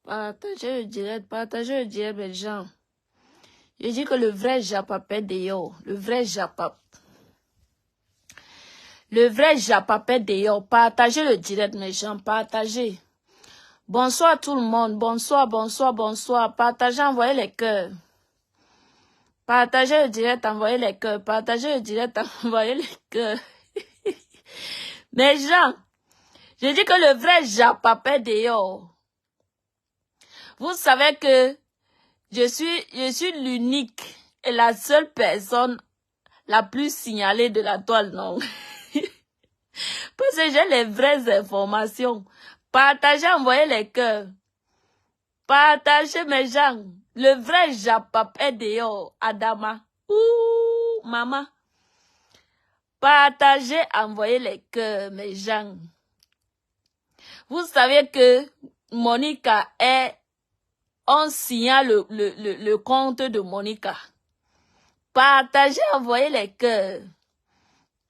Partagez le direct, les gens. Je dis que le vrai Japap est dehors. Le vrai Japap. Le vrai Japap est dehors. Partagez le direct, mes gens. Partagez. Bonsoir tout le monde. Bonsoir, bonsoir, bonsoir. Partagez, envoyez les cœurs. Partagez le direct, envoyez les cœurs. Partagez le direct, envoyez les cœurs. Mes gens, je dis que le vrai Japap est dehors. Vous savez que je suis l'unique et la seule personne la plus signalée de la toile, non? Parce que j'ai les vraies informations. Partagez, envoyez les cœurs. Partagez, mes gens. Le vrai Japap est dehors, Adama. Ouh, maman. Partagez, envoyez les cœurs, mes gens. Vous savez que Monica est... On signale le compte de Monica. Partagez, envoyez les cœurs.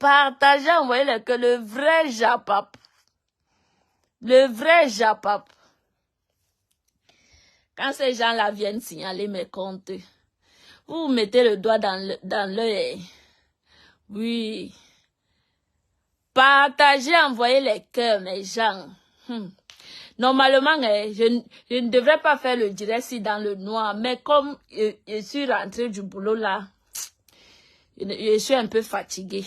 Partagez, envoyez les cœurs. Le vrai Japap. Le vrai Japap. Quand ces gens-là viennent signaler mes comptes, vous mettez le doigt dans l'œil. Oui. Partagez, envoyez les cœurs, mes gens. Normalement, je ne devrais pas faire le direct si dans le noir, mais comme je suis rentrée du boulot là, je suis un peu fatiguée.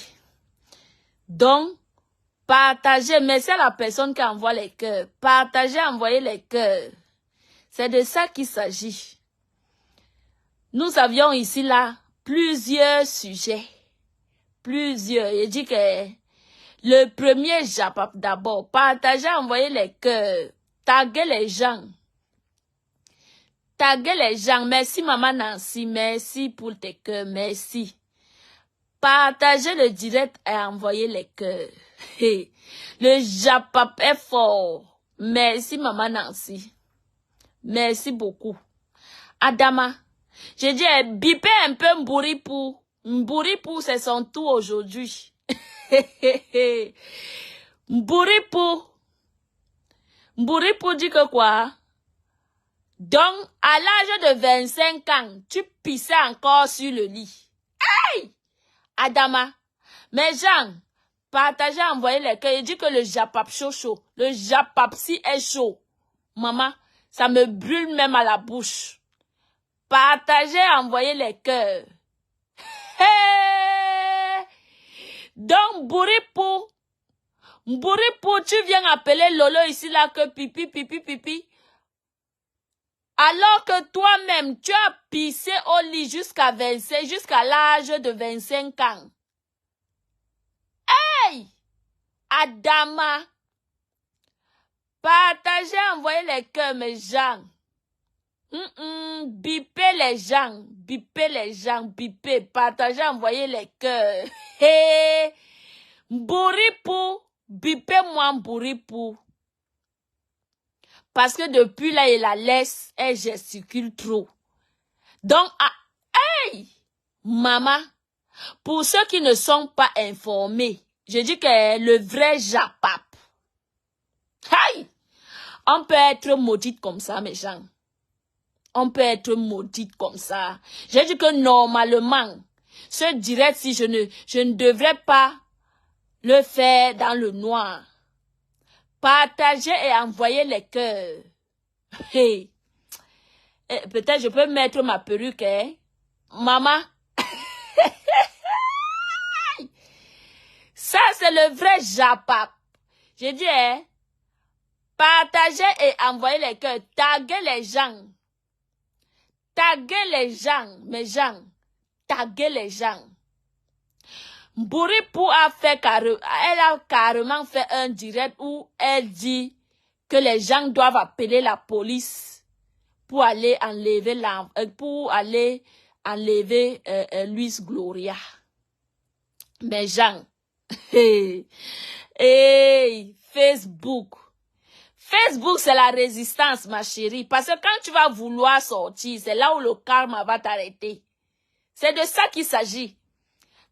Donc, partagez, mais c'est la personne qui envoie les cœurs. Partagez, envoyez les cœurs. C'est de ça qu'il s'agit. Nous avions ici là plusieurs sujets. Plusieurs. Je dis que le premier Japap d'abord. Partagez, envoyez les cœurs. Taguez les gens. Taguez les gens. Merci maman Nancy. Merci pour tes cœurs. Merci. Partagez le direct et envoyez les cœurs. Le Japap est fort. Merci maman Nancy. Merci beaucoup. Adama. J'ai dit, bipez un peu Mbouripou. Mbouripou, c'est son tour aujourd'hui. Mbouripou. Mbouripou dit que quoi? Donc, à l'âge de 25 ans, tu pissais encore sur le lit. Hey! Adama. Mes gens, partagez, envoyez les cœurs. Il dit que le Japap chaud. Le Japap-si est chaud. Maman, ça me brûle même à la bouche. Partagez, envoyez les cœurs. Hey! Donc, Mbouripou, tu viens appeler Lolo ici là que pipi. Alors que toi-même, tu as pissé au lit jusqu'à 25, jusqu'à l'âge de 25 ans. Hey! Adama. Partagez, envoyez les cœurs, mes gens. Bipez les gens. Bipez. Partagez, envoyez les cœurs. Hey! Mbouripou. Bipez-moi Mbouripou. Parce que depuis là, il la laisse, elle gesticule trop. Donc, hey! Maman, pour ceux qui ne sont pas informés, je dis que le vrai Japap. Hey! On peut être maudite comme ça, mes gens. On peut être maudite comme ça. J'ai dit que normalement, ce direct, si je ne devrais pas le faire dans le noir. Partagez et envoyez les cœurs. Hey. Peut-être je peux mettre ma perruque, hein? Maman. Ça, c'est le vrai Japap. J'ai dit, hein? Partagez et envoyez les cœurs. Taguez les gens. Taguez les gens, mes gens. Taguez les gens. Mbouripou elle a carrément fait un direct où elle dit que les gens doivent appeler la police pour aller enlever Luis Gloria. Mes gens. Hey, Facebook. Facebook, c'est la résistance, ma chérie. Parce que quand tu vas vouloir sortir, c'est là où le karma va t'arrêter. C'est de ça qu'il s'agit.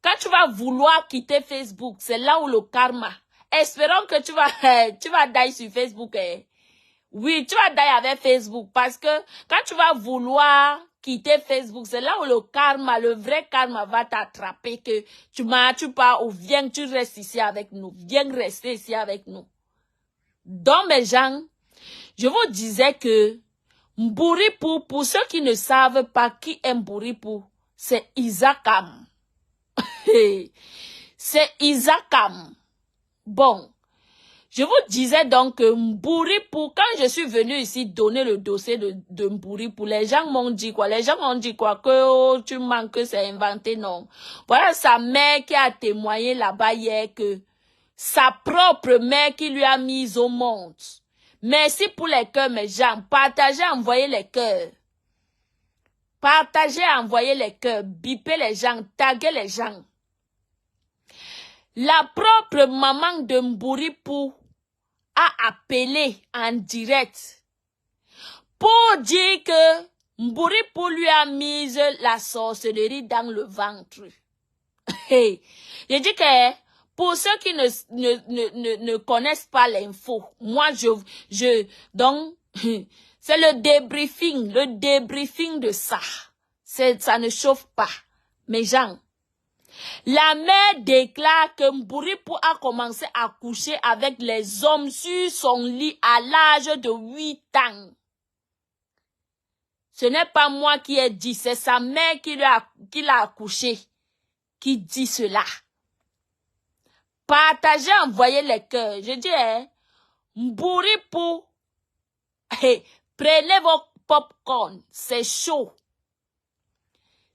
Quand tu vas vouloir quitter Facebook, c'est là où le karma. Espérons que tu vas die sur Facebook. Oui, tu vas d'ailleurs avec Facebook parce que quand tu vas vouloir quitter Facebook, c'est là où le karma, le vrai karma va t'attraper que tu pars ou viens, tu restes ici avec nous. Viens rester ici avec nous. Donc, mes gens, je vous disais que Mbouripou, pour ceux qui ne savent pas qui est Mbouripou, c'est Isakam. C'est Isakam. Bon. Je vous disais donc que Mbouripou, quand je suis venue ici donner le dossier de Mbouripou, les gens m'ont dit quoi? Les gens m'ont dit quoi? Que oh, tu manques, que c'est inventé, non. Voilà sa mère qui a témoigné là-bas hier que sa propre mère qui lui a mise au monde. Merci pour les cœurs, mes gens. Partagez, envoyez les cœurs. Partagez, envoyez les cœurs. Bipez les gens, taguez les gens. La propre maman de Mbouripou a appelé en direct pour dire que Mbouripou lui a mis la sorcellerie dans le ventre. Hey. Je dis que pour ceux qui ne connaissent pas l'info, moi donc c'est le débriefing de ça. Ça ne chauffe pas. Mes gens. La mère déclare que Mbouripou a commencé à coucher avec les hommes sur son lit à l'âge de 8 ans. Ce n'est pas moi qui ai dit, c'est sa mère qui l'a accouché, qui dit cela. Partagez, envoyez les cœurs. Je dis, Mbouripou, prenez vos popcorn, c'est chaud.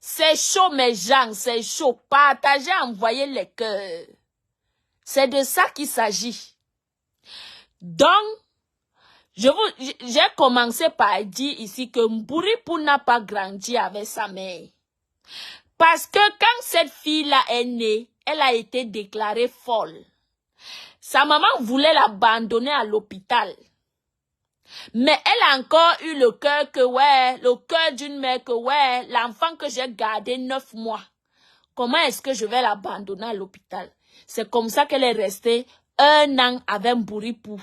C'est chaud, mes gens, c'est chaud. Partagez, envoyez les cœurs. C'est de ça qu'il s'agit. Donc, j'ai commencé par dire ici que Mbouripou n'a pas grandi avec sa mère. Parce que quand cette fille-là est née, elle a été déclarée folle. Sa maman voulait l'abandonner à l'hôpital. Mais elle a encore eu le cœur d'une mère que l'enfant que j'ai gardé 9 mois. Comment est-ce que je vais l'abandonner à l'hôpital? C'est comme ça qu'elle est restée 1 an avec Mbouripou.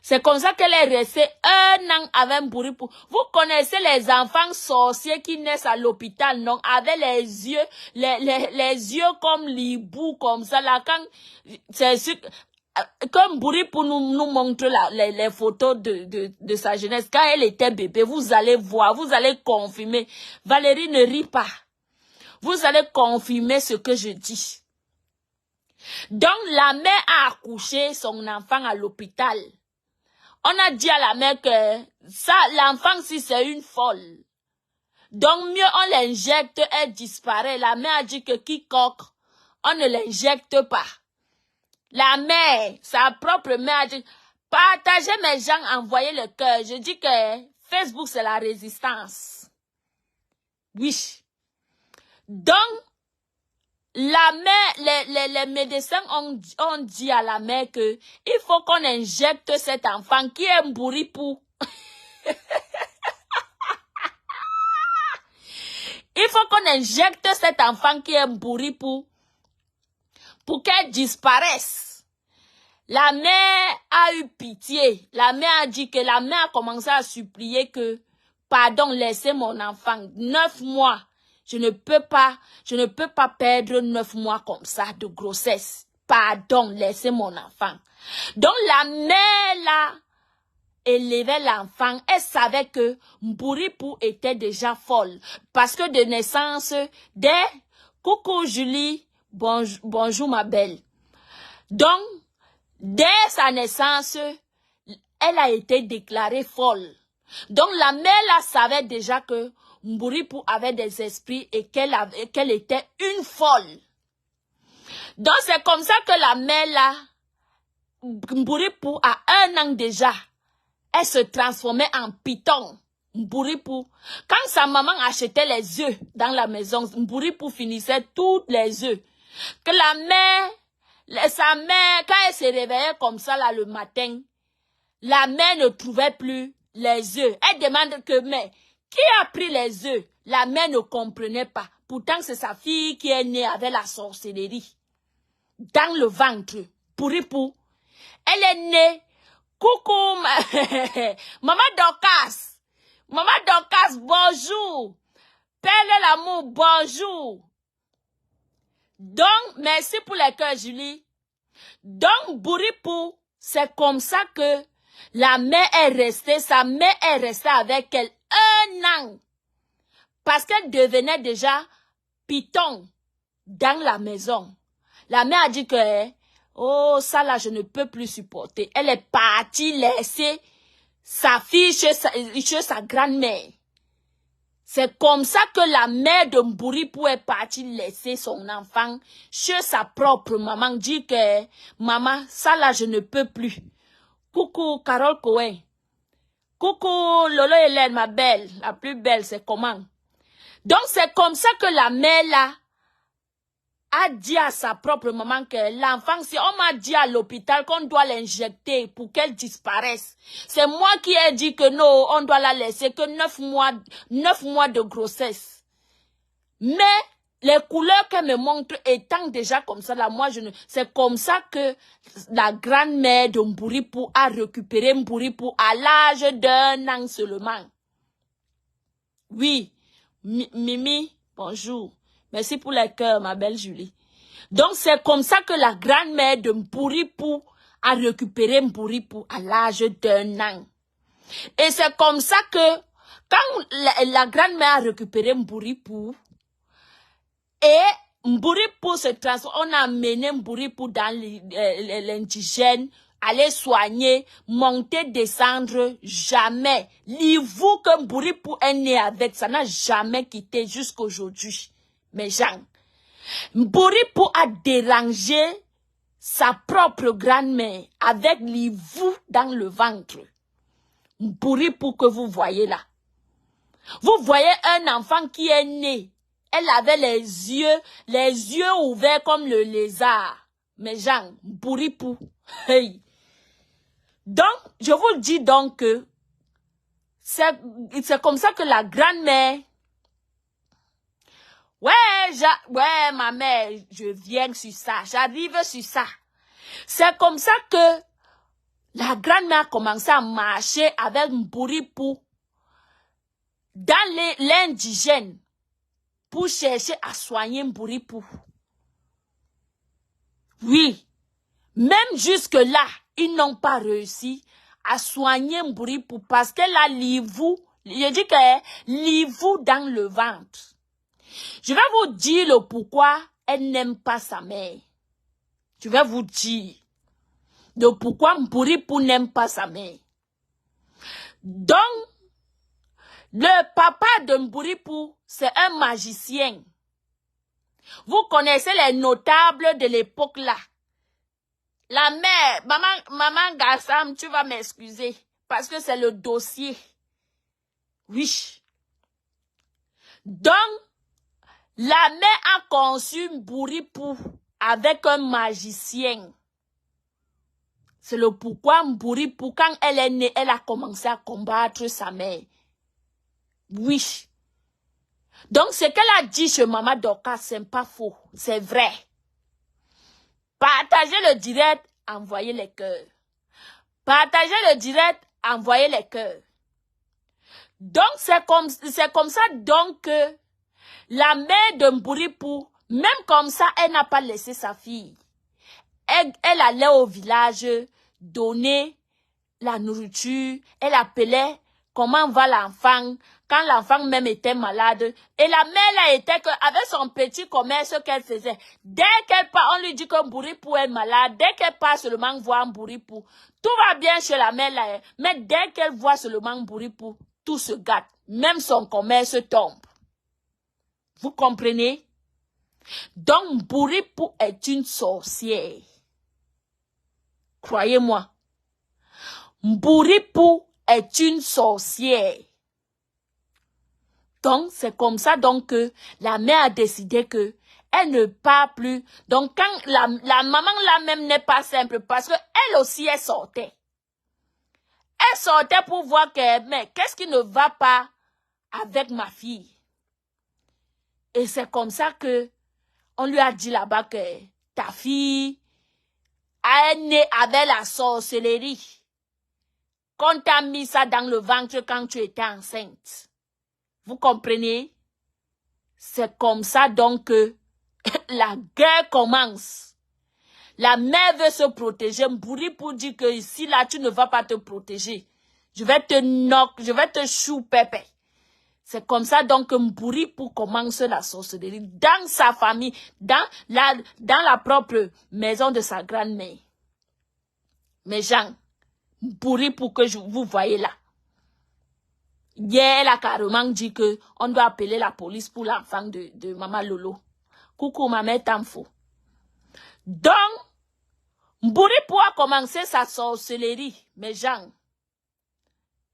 C'est comme ça qu'elle est restée 1 an avec Mbouripou. Vous connaissez les enfants sorciers qui naissent à l'hôpital, non? Avec les yeux, les yeux comme l'hibou, comme ça, là, quand, c'est sûr, comme Mbouripou nous montre les photos de sa jeunesse, quand elle était bébé, vous allez voir, vous allez confirmer. Valérie, ne rit pas. Vous allez confirmer ce que je dis. Donc, la mère a accouché son enfant à l'hôpital. On a dit à la mère que ça, l'enfant, si c'est une folle. Donc, mieux on l'injecte, elle disparaît. La mère a dit que quiconque, on ne l'injecte pas. La mère, sa propre mère a dit, partagez mes gens, envoyez le cœur. Je dis que Facebook, c'est la résistance. Oui. Donc, la mère, les médecins ont dit à la mère que il faut qu'on injecte cet enfant qui est Mbouripou. Il faut qu'on injecte cet enfant qui est Mbouripou pour qu'elle disparaisse. La mère a eu pitié. La mère a dit que la mère a commencé à supplier que, pardon, laissez mon enfant 9 mois. Je ne peux pas perdre 9 mois comme ça de grossesse. Pardon, laissez mon enfant. Donc la mère là élevait l'enfant. Elle savait que Mbouripou était déjà folle. Parce que de naissance, dès coucou Julie, bonjour ma belle. Donc, dès sa naissance, elle a été déclarée folle. Donc la mère là savait déjà que Mbouripou avait des esprits et qu'elle était une folle. Donc c'est comme ça que la mère là, Mbouripou a 1 an déjà, elle se transformait en python. Mbouripou, quand sa maman achetait les œufs dans la maison, Mbouripou finissait tous les œufs. Que la mère, sa mère, quand elle se réveillait comme ça là le matin, la mère ne trouvait plus les œufs. Elle demande que, mais, qui a pris les œufs? La mère ne comprenait pas. Pourtant, c'est sa fille qui est née avec la sorcellerie. Dans le ventre. Mbouripou. Elle est née Coucou, Maman Dorcas. Maman Dorcas, bonjour. Pelle l'amour, bonjour. Donc, merci pour les cœurs, Julie. Donc, Bouripou, c'est comme ça que la mère est restée, sa mère est restée avec elle 1 an. Parce qu'elle devenait déjà python dans la maison. La mère a dit que, oh, ça là, je ne peux plus supporter. Elle est partie laisser sa fille chez sa grand-mère. C'est comme ça que la mère de Mbouripou est partie laisser son enfant chez sa propre maman. Dit que, maman, ça là, je ne peux plus. Coucou, Carole Cohen. Coucou, Lolo Hélène, ma belle. La plus belle, c'est comment? Donc, c'est comme ça que la mère là a dit à sa propre maman que l'enfant, si on m'a dit à l'hôpital qu'on doit l'injecter pour qu'elle disparaisse, c'est moi qui ai dit que non, on doit la laisser que 9 mois de grossesse. Mais les couleurs qu'elle me montre étant déjà comme ça, là, c'est comme ça que la grand-mère de Mbouripou a récupéré Mbouripou à l'âge d'1 an seulement. Oui, Mimi, bonjour. Merci pour les cœurs, ma belle Julie. Donc, c'est comme ça que la grand-mère de Mbouripou a récupéré Mbouripou à l'âge d'1 an. Et c'est comme ça que, quand la grand-mère a récupéré Mbouripou, et Mbouripou se transforme, on a amené Mbouripou dans l'indigène, aller soigner, monter, descendre, jamais. L'ivou que Mbouripou est né avec, ça n'a jamais quitté jusqu'à aujourd'hui. Mes gens, Mbouripou a dérangé sa propre grand-mère avec l'ivou dans le ventre. Mbouripou que vous voyez là. Vous voyez un enfant qui est né. Elle avait les yeux ouverts comme le lézard. Mes gens, Mbouripou. Hey. Donc, je vous dis donc que c'est comme ça que la grand-mère. Ouais, ma mère, je viens sur ça, j'arrive sur ça. C'est comme ça que la grand-mère a commencé à marcher avec Mbouripou dans l'indigène pour chercher à soigner Mbouripou. Oui, même jusque-là, ils n'ont pas réussi à soigner Mbouripou parce qu'elle a l'ivou, je dis qu'elle a l'ivou dans le ventre. Je vais vous dire le pourquoi elle n'aime pas sa mère. Je vais vous dire le pourquoi Mbouripou n'aime pas sa mère. Donc, le papa de Mbouripou, c'est un magicien. Vous connaissez les notables de l'époque là. La mère, maman Gassam, tu vas m'excuser parce que c'est le dossier. Oui. Donc, la mère a conçu Mbouripou avec un magicien. C'est le pourquoi Mbouripou, quand elle est née, elle a commencé à combattre sa mère. Oui. Donc, ce qu'elle a dit chez Maman Dorcas, c'est pas faux. C'est vrai. Partagez le direct, envoyez les cœurs. Partagez le direct, envoyez les cœurs. Donc, c'est comme ça donc que la mère de Mbouripou, même comme ça, elle n'a pas laissé sa fille. Elle allait au village donner la nourriture. Elle appelait comment va l'enfant quand l'enfant même était malade. Et la mère là était avec son petit commerce qu'elle faisait. Dès qu'elle part, on lui dit que Mbouripou est malade. Dès qu'elle part seulement voir Mbouripou, tout va bien chez la mère là. Mais dès qu'elle voit seulement Mbouripou, tout se gâte. Même son commerce tombe. Vous comprenez? Donc, Mbouripou est une sorcière. Croyez-moi. Mbouripou est une sorcière. Donc, c'est comme ça donc que la mère a décidé que elle ne part plus. Donc, quand la maman là même n'est pas simple parce que elle aussi, elle sortait. Elle sortait pour voir que, mais qu'est-ce qui ne va pas avec ma fille? Et c'est comme ça que on lui a dit là-bas que ta fille a né avec la sorcellerie. qu'on t'a mis ça dans le ventre quand tu étais enceinte. Vous comprenez? C'est comme ça donc que la guerre commence. La mère veut se protéger. Mbouri pour dire que ici, là, tu ne vas pas te protéger. Je vais te knock, je vais te chou pépé. C'est comme ça donc que Mbouri pour commence la sorcellerie dans sa famille, dans la propre maison de sa grand-mère. Mes gens, Mbouri pour que vous voyez là. Hier, elle a carrément dit que on doit appeler la police pour l'enfant de Maman Lolo. Coucou, ma mère Tamfo. Donc, Mbouri pour a commencé sa sorcellerie, mes gens.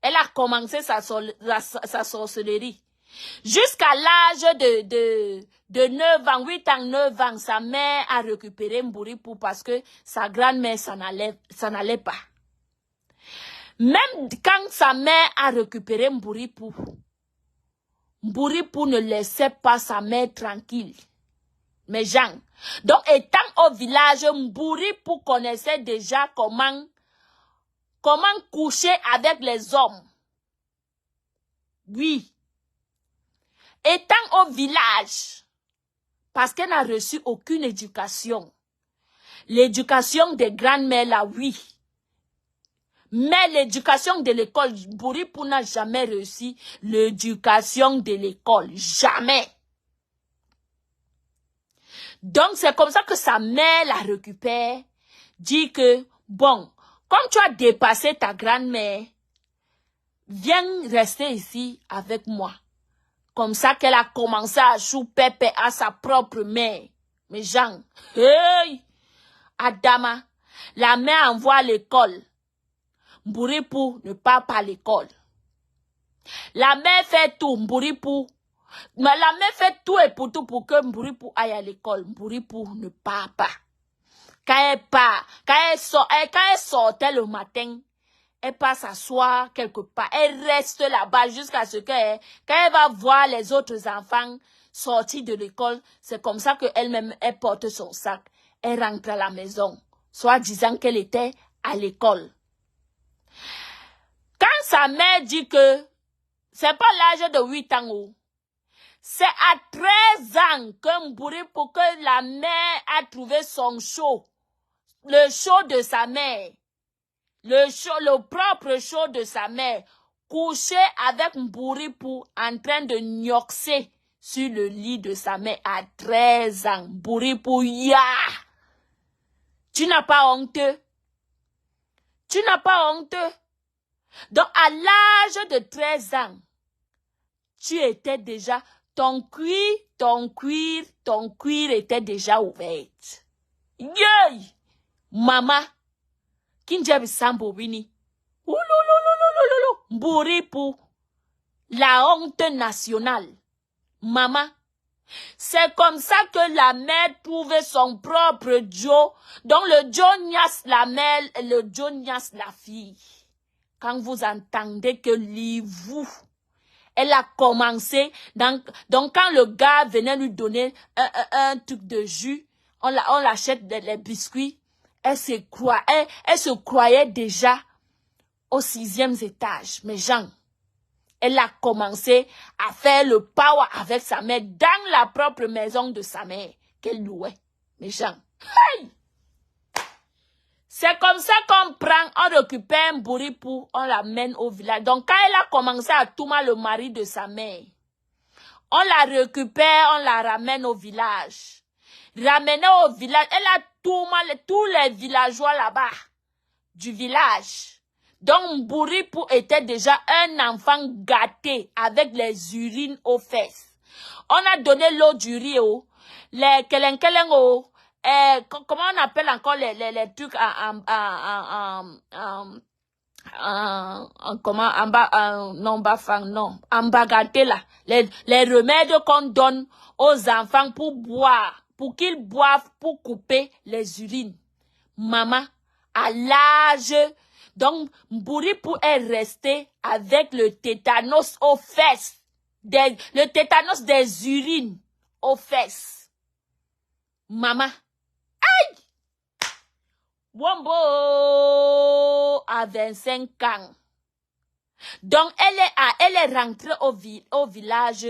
Elle a commencé sa sorcellerie. Jusqu'à l'âge de 9 ans, 8 ans, 9 ans, sa mère a récupéré Mbouri pour parce que sa grand-mère s'en allait pas. Même quand sa mère a récupéré Mbouri pour ne laisser pas sa mère tranquille. Mes gens. Donc, étant au village, Mbouri pour connaissait déjà comment coucher avec les hommes. Oui. Étant au village, parce qu'elle n'a reçu aucune éducation. L'éducation des grandes-mères, là, oui. Mais l'éducation de l'école, Mbouri pour n'a jamais reçu l'éducation de l'école. Jamais. Donc, c'est comme ça que sa mère la récupère, dit que, bon, comme tu as dépassé ta grand-mère, viens rester ici avec moi. Comme ça qu'elle a commencé à chouper à sa propre mère. Mais Jean, hey, Adama, la mère envoie à l'école. Mbouri pour ne part pas à l'école. La mère fait tout, Mbouri pour. Mais la mère fait tout et pour tout pour que Mbouri pour aille à l'école. Mbouri pour ne part pas. Quand elle part, quand elle sortait le matin, elle passe s'asseoir quelque part. Elle reste là-bas jusqu'à ce que, quand elle va voir les autres enfants sortir de l'école, c'est comme ça qu'elle-même, elle porte son sac. Elle rentre à la maison, soit disant qu'elle était à l'école. Quand sa mère dit que c'est pas l'âge de 8 ans, c'est à 13 ans que Mbouri, pour que la mère a trouvé son show, le show de sa mère. Le propre show de sa mère, couché avec Mbouri pour en train de gnoxer sur le lit de sa mère à 13 ans. Mbouri pour ya. Tu n'as pas honte? Tu n'as pas honte? Donc, à l'âge de 13 ans, tu étais déjà, ton cuir était déjà ouvert. Yey! Maman! Kinjabi Sambo Bini. Mbouri pour la honte nationale. Maman. C'est comme ça que la mère trouvait son propre Joe. Donc le Joe niasse la mère et le Joe niasse la fille. Quand vous entendez que vous, elle a commencé. Donc quand le gars venait lui donner un truc de jus, on l'achète les biscuits. Elle se croyait déjà au 6e étage. Mais Jean, elle a commencé à faire le power avec sa mère dans la propre maison de sa mère qu'elle louait. Mais Jean, hey! C'est comme ça qu'on prend, on récupère Mbouri pour, on l'amène au village. Donc quand elle a commencé à tourner le mari de sa mère, on la récupère, on la ramène au village. Ramenée au village, elle a tous les villageois là-bas du village. Donc Mbouri pour était déjà un enfant gâté avec les urines aux fesses. On a donné l'eau du riz, les keleng-keleng, comment on appelle encore les trucs en bagatelle là. Les remèdes qu'on donne aux enfants pour boire, pour qu'ils boivent, pour couper les urines. Maman, à l'âge, donc Mbouri pour est resté avec le tétanos aux fesses, le tétanos des urines aux fesses. Maman, aïe! Wombo à 25 ans. Donc, elle est rentrée au village.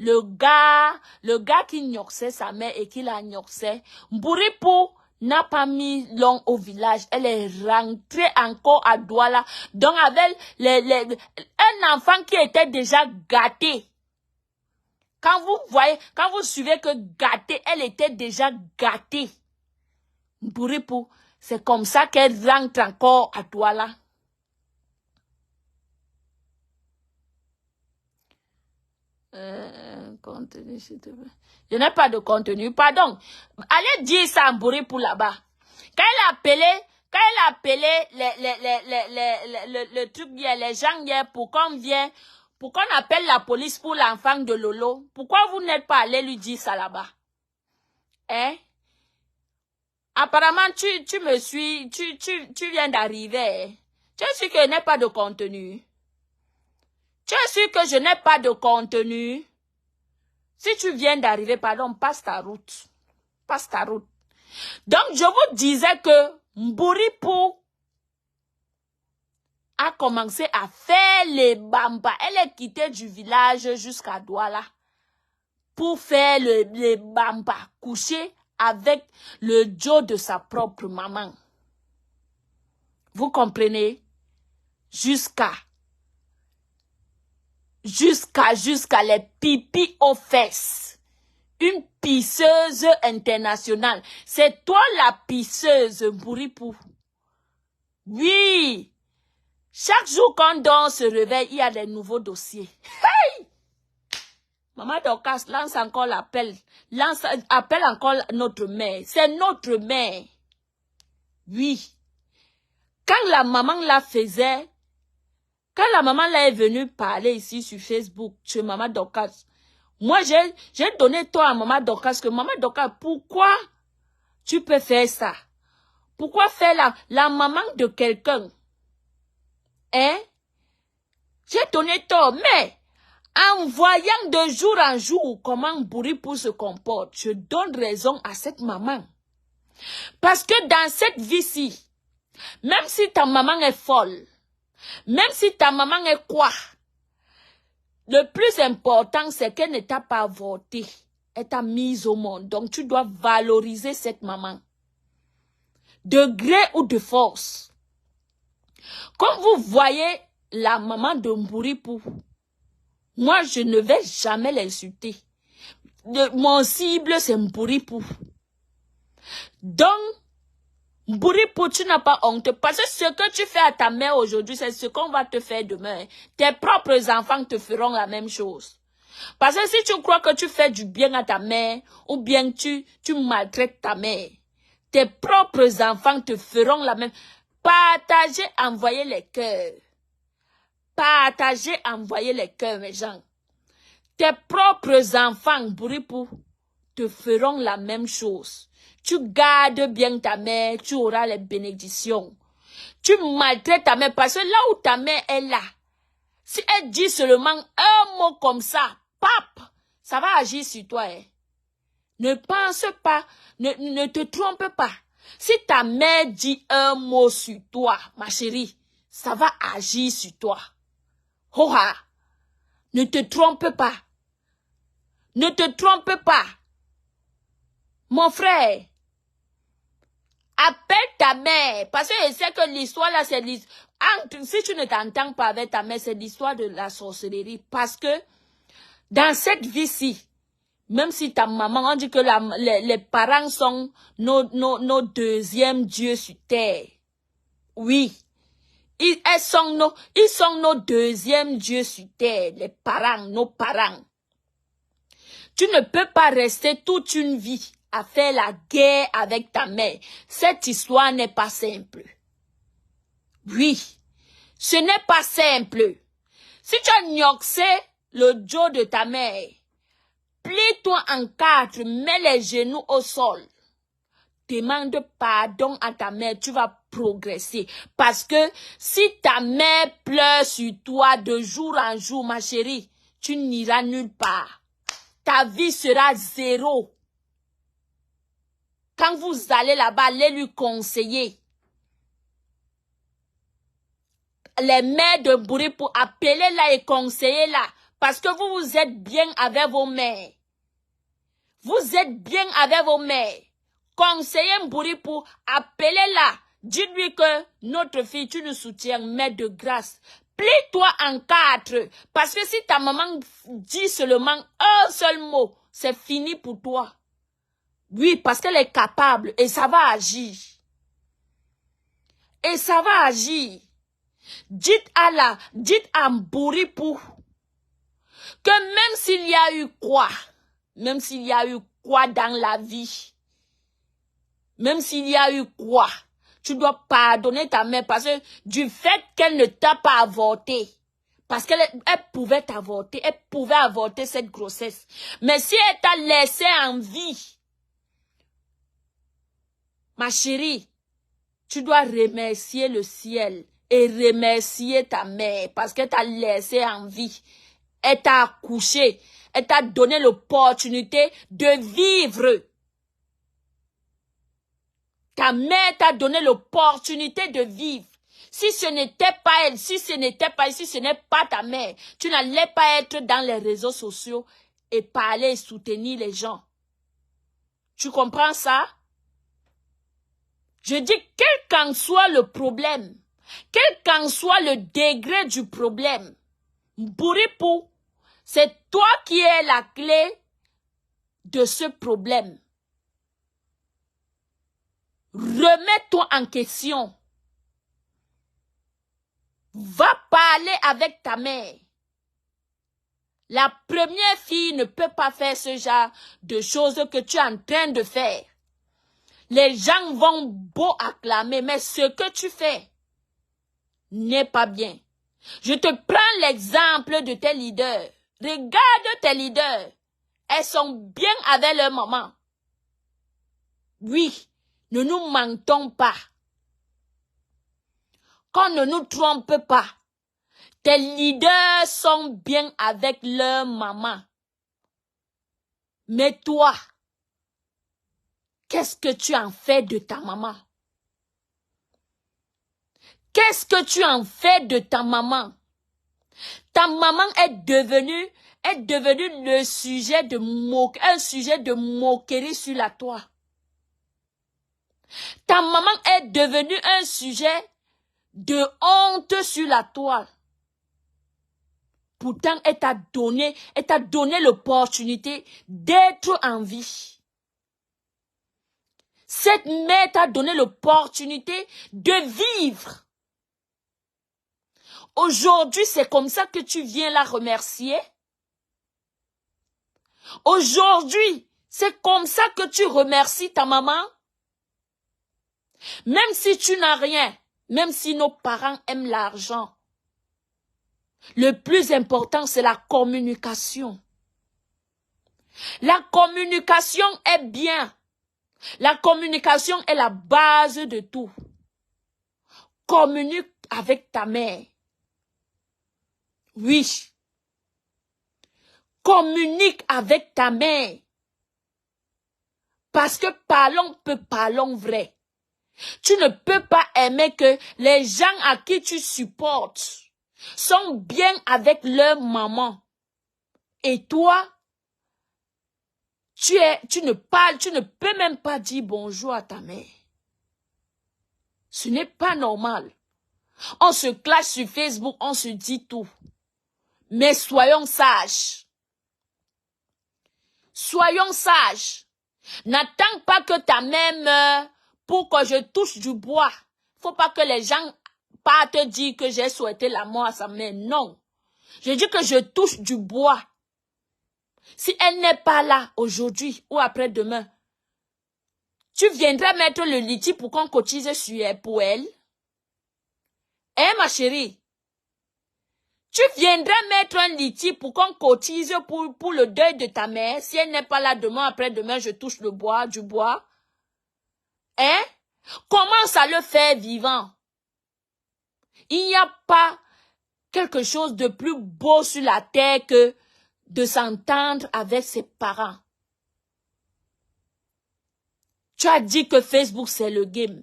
Le gars qui gnoxait sa mère et qui la gnoxait, Mbouripou n'a pas mis long au village. Elle est rentrée encore à Douala. Donc, avec un enfant qui était déjà gâté. Quand vous voyez, quand vous suivez que gâtée, elle était déjà gâtée. Mbouripou, c'est comme ça qu'elle rentre encore à Douala. Contenu, s'il te plaît. Je n'ai pas de contenu, pardon. Allez dire ça à Mbouripou là-bas. Quand elle a appelé le truc hier, les gens hier pour qu'on vienne, pour qu'on appelle la police pour l'enfant de Lolo, pourquoi vous n'êtes pas allé lui dire ça là-bas? Hein? Apparemment, tu me suis, tu viens d'arriver. Hein? Tu es sûr que je n'ai pas de contenu? Tu es sûr que je n'ai pas de contenu? Si tu viens d'arriver, pardon, passe ta route. Passe ta route. Donc, je vous disais que Mbouripou a commencé à faire les bambas. Elle est quittée du village jusqu'à Douala pour faire les bambas, coucher avec le Joe de sa propre maman. Vous comprenez? Jusqu'à les pipis aux fesses. Une pisseuse internationale. C'est toi la pisseuse, Mbouripou. Oui. Chaque jour qu'on dort, se réveille, il y a des nouveaux dossiers. Hey! Maman Dorcas lance encore l'appel. Appelle encore notre mère. C'est notre mère. Oui. Quand la maman la faisait, quand la maman là est venue parler ici sur Facebook, chez Maman Dorcas, moi j'ai donné toi à Maman Dorcas que Maman Dorcas, pourquoi tu peux faire ça? Pourquoi faire la maman de quelqu'un? Hein? J'ai donné tort, mais en voyant de jour en jour comment Mbouripou se comporte, je donne raison à cette maman. Parce que dans cette vie-ci, même si ta maman est folle, même si ta maman est quoi, le plus important, c'est qu'elle ne t'a pas avorté. Elle t'a mise au monde. Donc, tu dois valoriser cette maman. De gré ou de force. Comme vous voyez la maman de Mbouripou, moi, je ne vais jamais l'insulter. Mon cible, c'est Mbouripou. Donc, Mbouripou, tu n'as pas honte. Parce que ce que tu fais à ta mère aujourd'hui, c'est ce qu'on va te faire demain. Tes propres enfants te feront la même chose. Parce que si tu crois que tu fais du bien à ta mère, ou bien tu maltraites ta mère, tes propres enfants te feront la même. Partagez, envoyez les cœurs. Partagez, envoyez les cœurs, mes gens. Tes propres enfants, Mbouripou, te feront la même chose. Tu gardes bien ta mère, tu auras les bénédictions. Tu maltraites ta mère parce que là où ta mère est là, si elle dit seulement un mot comme ça, pap, ça va agir sur toi. Hein. Ne pense pas, ne te trompe pas. Si ta mère dit un mot sur toi, ma chérie, ça va agir sur toi. Hoha, ne te trompe pas. Ne te trompe pas. Mon frère, appelle ta mère. Parce que je sais que l'histoire là, c'est l'histoire. Si tu ne t'entends pas avec ta mère, c'est l'histoire de la sorcellerie. Parce que dans cette vie-ci, même si ta maman, on dit que les parents sont nos deuxièmes dieux sur terre. Oui. Ils sont nos deuxièmes dieux sur terre. Les parents, nos parents. Tu ne peux pas rester toute une vie à faire la guerre avec ta mère. Cette histoire n'est pas simple. Oui, ce n'est pas simple. Si tu as gnoxé le dos de ta mère, plie-toi en quatre, mets les genoux au sol. Demande pardon à ta mère, tu vas progresser. Parce que si ta mère pleure sur toi de jour en jour, ma chérie, tu n'iras nulle part. Ta vie sera zéro. Quand vous allez là-bas, allez lui conseiller. les mères de Mbouripou, appelez-la et conseillez-la. Parce que vous êtes bien avec vos mères. Vous êtes bien avec vos mères. Conseillez Mbouripou, appelez-la. Dites-lui que notre fille, tu nous soutiens, mais de grâce. Plie-toi en 4. Parce que si ta maman dit seulement un seul mot, c'est fini pour toi. Oui, parce qu'elle est capable et ça va agir. Et ça va agir. Dites à Mbouripou que même s'il y a eu quoi, même s'il y a eu quoi dans la vie, même s'il y a eu quoi, tu dois pardonner ta mère parce que du fait qu'elle ne t'a pas avorté, parce qu'elle pouvait t'avorter, elle pouvait avorter cette grossesse. Mais si elle t'a laissé en vie, ma chérie, tu dois remercier le ciel et remercier ta mère parce qu'elle t'a laissé en vie. Elle t'a accouché. Elle t'a donné l'opportunité de vivre. Ta mère t'a donné l'opportunité de vivre. Si ce n'était pas elle, si ce n'est pas ta mère, tu n'allais pas être dans les réseaux sociaux et parler et soutenir les gens. Tu comprends ça? Je dis, quel qu'en soit le problème, quel qu'en soit le degré du problème, Mbouripou, c'est toi qui es la clé de ce problème. Remets-toi en question. Va parler avec ta mère. La première fille ne peut pas faire ce genre de choses que tu es en train de faire. Les gens vont beau acclamer, mais ce que tu fais n'est pas bien. Je te prends l'exemple de tes leaders. Regarde tes leaders. Elles sont bien avec leur maman. Oui, ne nous mentons pas. Qu'on ne nous trompe pas. Tes leaders sont bien avec leur maman. Mais toi, qu'est-ce que tu en fais de ta maman? Qu'est-ce que tu en fais de ta maman? Ta maman est devenue le sujet de un sujet de moquerie sur la toile. Ta maman est devenue un sujet de honte sur la toile. Pourtant, elle t'a donné l'opportunité d'être en vie. Cette mère t'a donné l'opportunité de vivre. Aujourd'hui, c'est comme ça que tu viens la remercier. Aujourd'hui, c'est comme ça que tu remercies ta maman. Même si tu n'as rien, même si nos parents aiment l'argent, le plus important, c'est la communication. La communication est bien. La communication est la base de tout. Communique avec ta mère. Oui. Communique avec ta mère. Parce que parlons vrai. Tu ne peux pas aimer que les gens à qui tu supportes sont bien avec leur maman. Et toi, tu ne peux même pas dire bonjour à ta mère. Ce n'est pas normal. On se clash sur Facebook, on se dit tout. Mais soyons sages. Soyons sages. N'attends pas que ta mère meure pour que je touche du bois. Faut pas que les gens partent te dire que j'ai souhaité la mort à sa mère. Non. Je dis que je touche du bois. Si elle n'est pas là aujourd'hui ou après-demain, tu viendras mettre le litige pour qu'on cotise pour elle. Hein, ma chérie? Tu viendras mettre un litige pour qu'on cotise pour le deuil de ta mère. Si elle n'est pas là demain, après-demain, je touche du bois. Hein? Comment ça le fait vivant? Il n'y a pas quelque chose de plus beau sur la terre que de s'entendre avec ses parents. Tu as dit que Facebook, c'est le game.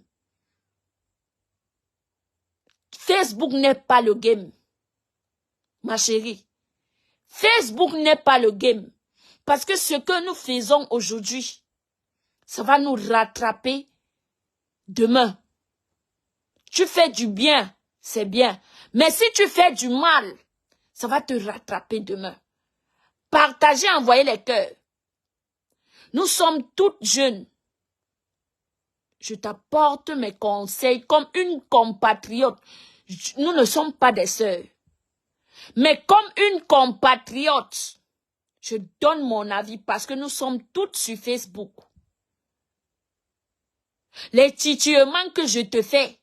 Facebook n'est pas le game. Ma chérie, Facebook n'est pas le game. Parce que ce que nous faisons aujourd'hui, ça va nous rattraper demain. Tu fais du bien, c'est bien. Mais si tu fais du mal, ça va te rattraper demain. Partagez, envoyez les cœurs. Nous sommes toutes jeunes. Je t'apporte mes conseils comme une compatriote. Nous ne sommes pas des sœurs. Mais comme une compatriote, je donne mon avis parce que nous sommes toutes sur Facebook. Les titillements que je te fais,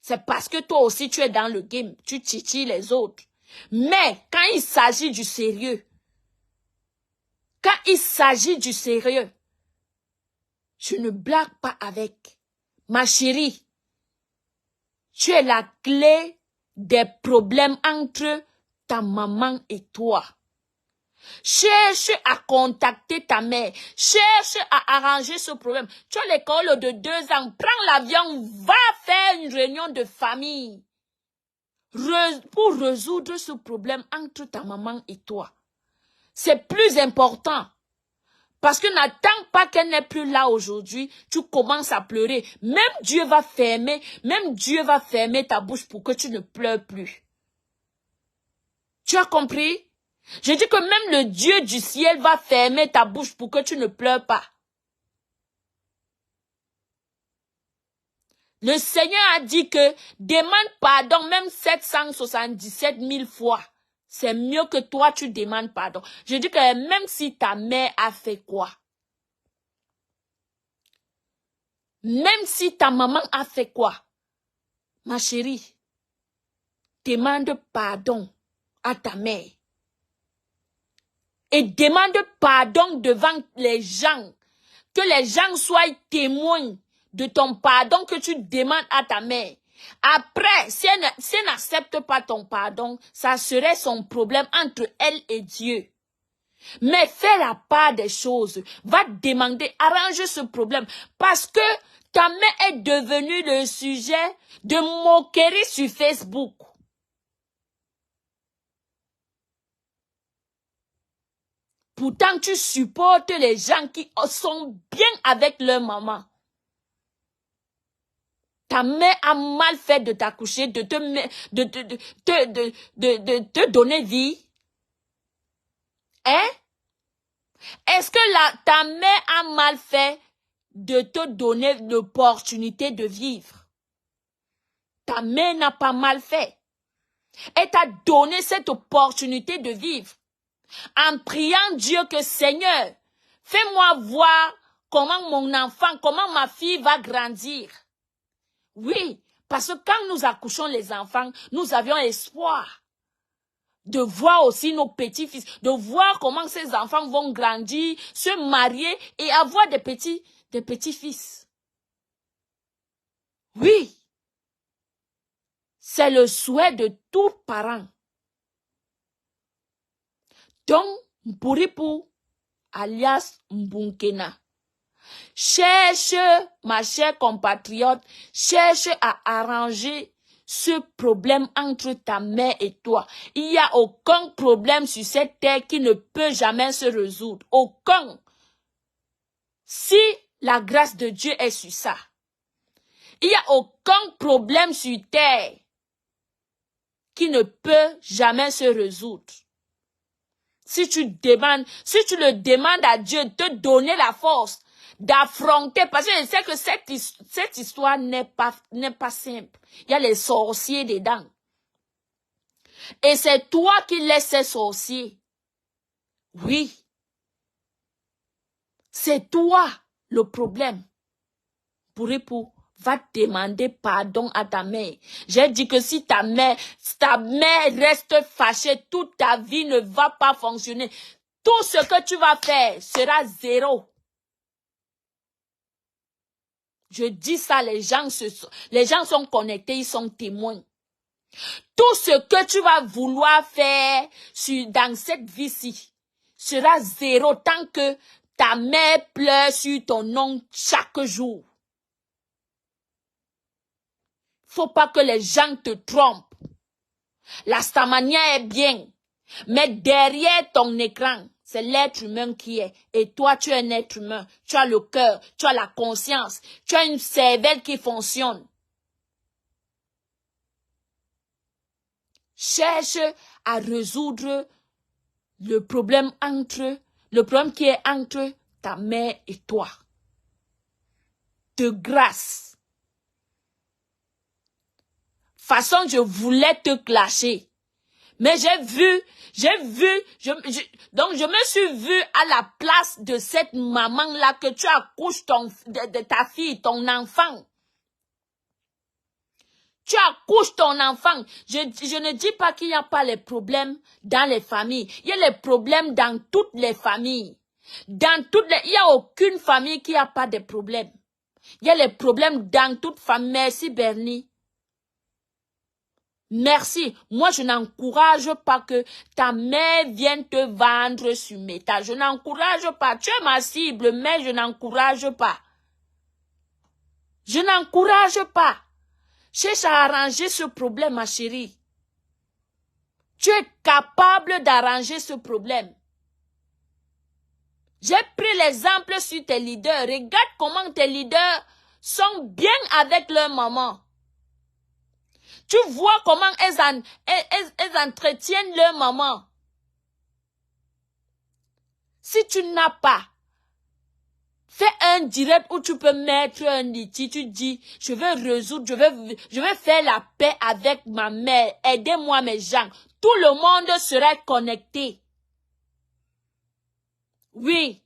c'est parce que toi aussi tu es dans le game. Tu titilles les autres. Mais quand il s'agit du sérieux, je ne blague pas avec. Ma chérie, tu es la clé des problèmes entre ta maman et toi. Cherche à contacter ta mère. Cherche à arranger ce problème. Tu as l'école de 2 ans. Prends l'avion, va faire une réunion de famille. Pour résoudre ce problème entre ta maman et toi. C'est plus important. Parce que n'attends pas qu'elle n'est plus là aujourd'hui, tu commences à pleurer. Même Dieu va fermer ta bouche pour que tu ne pleures plus. Tu as compris? Je dis que même le Dieu du ciel va fermer ta bouche pour que tu ne pleures pas. Le Seigneur a dit que demande pardon même 777 000 fois. C'est mieux que toi tu demandes pardon. Je dis que même si ta mère a fait quoi? Même si ta maman a fait quoi? Ma chérie, demande pardon à ta mère. Et demande pardon devant les gens. Que les gens soient témoins de ton pardon que tu demandes à ta mère. Après, si elle n'accepte pas ton pardon, ça serait son problème entre elle et Dieu. Mais fais la part des choses. Va demander, arrange ce problème. Parce que ta mère est devenue le sujet de moquerie sur Facebook. Pourtant, tu supportes les gens qui sont bien avec leur maman. Ta mère a mal fait de t'accoucher, de te donner vie. Hein? Est-ce que ta mère a mal fait de te donner l'opportunité de vivre? Ta mère n'a pas mal fait. Elle t'a donné cette opportunité de vivre. En priant Dieu que Seigneur, fais-moi voir comment mon enfant, comment ma fille va grandir. Oui, parce que quand nous accouchons les enfants, nous avions espoir de voir aussi nos petits-fils, de voir comment ces enfants vont grandir, se marier et avoir des petits-fils. Oui, c'est le souhait de tout parent. Donc, Mpuripu, alias Mbunkena, cherche, ma chère compatriote, cherche à arranger ce problème entre ta mère et toi. Il n'y a aucun problème sur cette terre qui ne peut jamais se résoudre. Aucun. Si la grâce de Dieu est sur ça, il n'y a aucun problème sur terre qui ne peut jamais se résoudre. Si tu le demandes à Dieu de te donner la force d'affronter, parce que je sais que cette histoire n'est pas simple. Il y a les sorciers dedans. Et c'est toi qui laisses ces sorciers. Oui. C'est toi le problème. Va demander pardon à ta mère. J'ai dit que si ta mère reste fâchée, toute ta vie ne va pas fonctionner. Tout ce que tu vas faire sera zéro. Je dis ça, les gens sont connectés, ils sont témoins. Tout ce que tu vas vouloir faire dans cette vie-ci sera zéro tant que ta mère pleure sur ton nom chaque jour. Faut pas que les gens te trompent. La Starmania est bien. Mais derrière ton écran, c'est l'être humain qui est. Et toi, tu es un être humain. Tu as le cœur, tu as la conscience, tu as une cervelle qui fonctionne. Cherche à résoudre le problème qui est entre ta mère et toi. De grâce. Façon, je voulais te clasher. Mais donc je me suis vue à la place de cette maman-là que tu accouches de ta fille, ton enfant. Tu accouches ton enfant. Je ne dis pas qu'il n'y a pas les problèmes dans les familles. Il y a les problèmes dans toutes les familles. Il n'y a aucune famille qui n'a pas de problèmes. Il y a les problèmes dans toute famille. Merci Bernie. Merci. Moi, je n'encourage pas que ta mère vienne te vendre sur Meta. Je n'encourage pas. Tu es ma cible, mais je n'encourage pas. Je n'encourage pas. Cherche à arranger ce problème, ma chérie. Tu es capable d'arranger ce problème. J'ai pris l'exemple sur tes leaders. Regarde comment tes leaders sont bien avec leur maman. Tu vois comment elles entretiennent leur maman. Si tu n'as pas, fais un direct où tu peux mettre un litige. Tu dis, je vais résoudre, je vais faire la paix avec ma mère. Aidez-moi mes gens. Tout le monde serait connecté. Oui.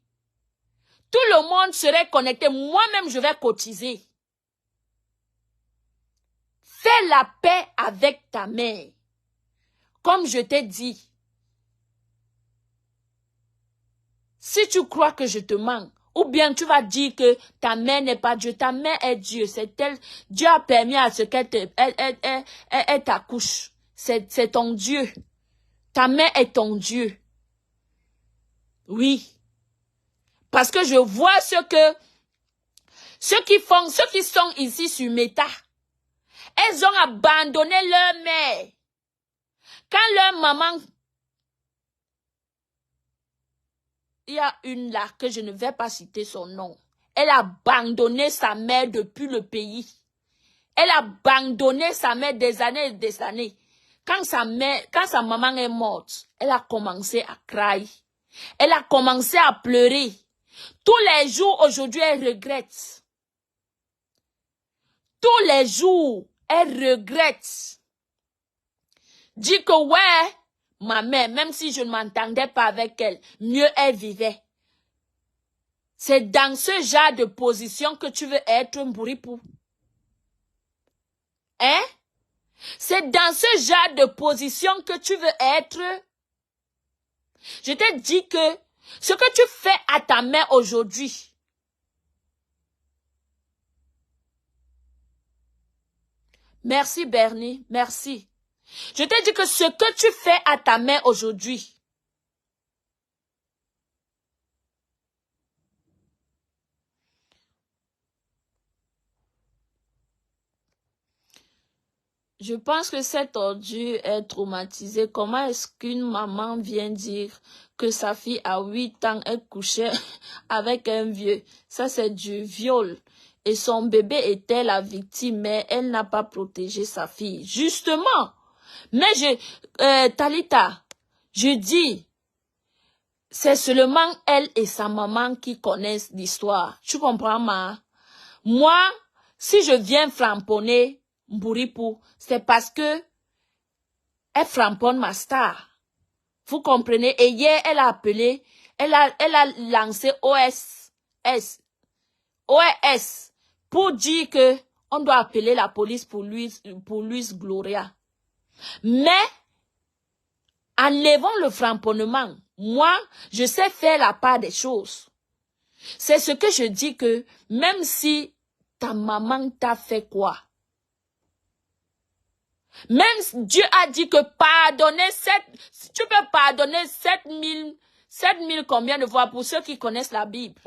Tout le monde serait connecté. Moi-même, je vais cotiser. Fais la paix avec ta mère. Comme je t'ai dit. Si tu crois que je te mens, ou bien tu vas dire que ta mère n'est pas Dieu, ta mère est Dieu. C'est elle. Dieu a permis à ce qu'elle t'accouche. C'est ton Dieu. Ta mère est ton Dieu. Oui. Parce que je vois ceux qui sont ici sur Meta, elles ont abandonné leur mère. Quand leur maman, il y a une là que je ne vais pas citer son nom, elle a abandonné sa mère depuis le pays. Elle a abandonné sa mère des années et des années. Quand sa maman est morte, elle a commencé à crier. Elle a commencé à pleurer. Tous les jours, aujourd'hui, elle regrette. Tous les jours, elle regrette. Dit que ouais, ma mère, même si je ne m'entendais pas avec elle, mieux elle vivait. C'est dans ce genre de position que tu veux être un bourripou. Hein? C'est dans ce genre de position que tu veux être. Je t'ai dit que ce que tu fais à ta mère aujourd'hui, merci Bernie, merci. Je t'ai dit que ce que tu fais à ta mère aujourd'hui, je pense que cette ordure est traumatisée. Comment est-ce qu'une maman vient dire que sa fille à 8 ans est couchée avec un vieux? Ça, c'est du viol. Et son bébé était la victime, mais elle n'a pas protégé sa fille. Justement. Mais Talita, je dis, c'est seulement elle et sa maman qui connaissent l'histoire. Tu comprends, ma? Moi, si je viens framponner Mbouripou, c'est parce que elle framponne ma star. Vous comprenez? Et hier, elle a appelé, elle a lancé OS pour dire que on doit appeler la police pour Luis Gloria. Mais, enlevons le framponnement. Moi, je sais faire la part des choses. C'est ce que je dis que, même si ta maman t'a fait quoi, même Dieu a dit que pardonner tu peux pardonner 7000 combien de fois pour ceux qui connaissent la Bible.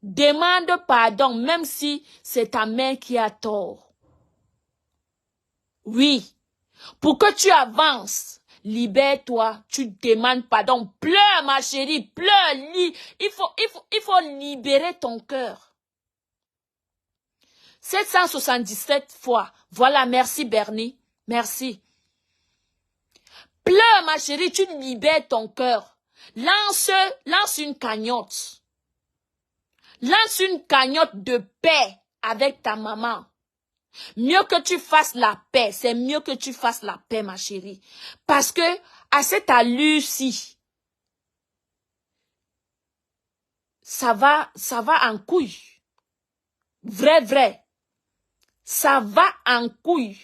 Demande pardon, même si c'est ta mère qui a tort. Oui. Pour que tu avances, libère-toi, tu demandes pardon. Pleure, ma chérie, pleure. Il faut libérer ton cœur. 777 fois. Voilà, merci Bernie. Merci. Pleure, ma chérie, tu libères ton cœur. Lance une cagnotte. Lance une cagnotte de paix avec ta maman. Mieux que tu fasses la paix, c'est mieux que tu fasses la paix, ma chérie. Parce que, à cette allure-ci, ça va en couille. Vrai. Ça va en couille.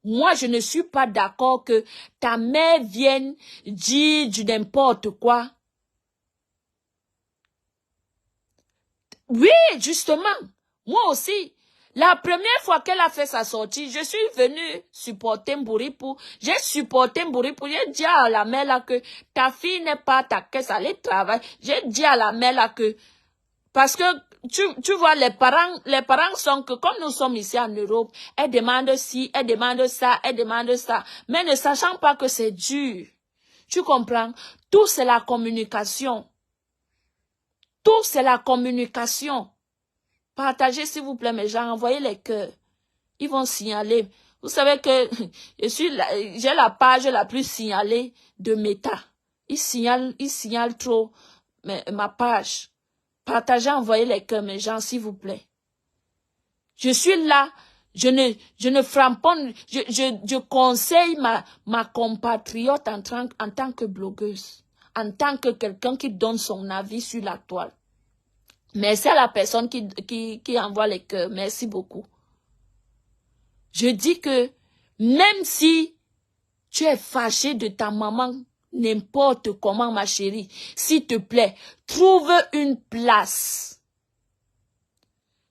Moi, je ne suis pas d'accord que ta mère vienne dire du n'importe quoi. Oui, justement. Moi aussi. La première fois qu'elle a fait sa sortie, je suis venue supporter Mbouripou. J'ai supporté Mbouripou. J'ai dit à la mère là que ta fille n'est pas ta caisse, elle travaille. J'ai dit à la mère là que, parce que tu vois, les parents sont que, comme nous sommes ici en Europe, elles demandent ci, elles demandent ça, elles demandent ça. Mais ne sachant pas que c'est dur. Tu comprends? Tout c'est la communication. Tout c'est la communication. Partagez s'il vous plaît mes gens, envoyez les cœurs. Ils vont signaler. Vous savez que j'ai la page la plus signalée de Meta. Ils signalent trop ma page. Partagez, envoyez les cœurs mes gens s'il vous plaît. Je suis là, je ne framponne, je conseille ma compatriote en tant que blogueuse, en tant que quelqu'un qui donne son avis sur la toile. Merci à la personne qui envoie les cœurs. Merci beaucoup. Je dis que même si tu es fâché de ta maman, n'importe comment, ma chérie, s'il te plaît, trouve une place.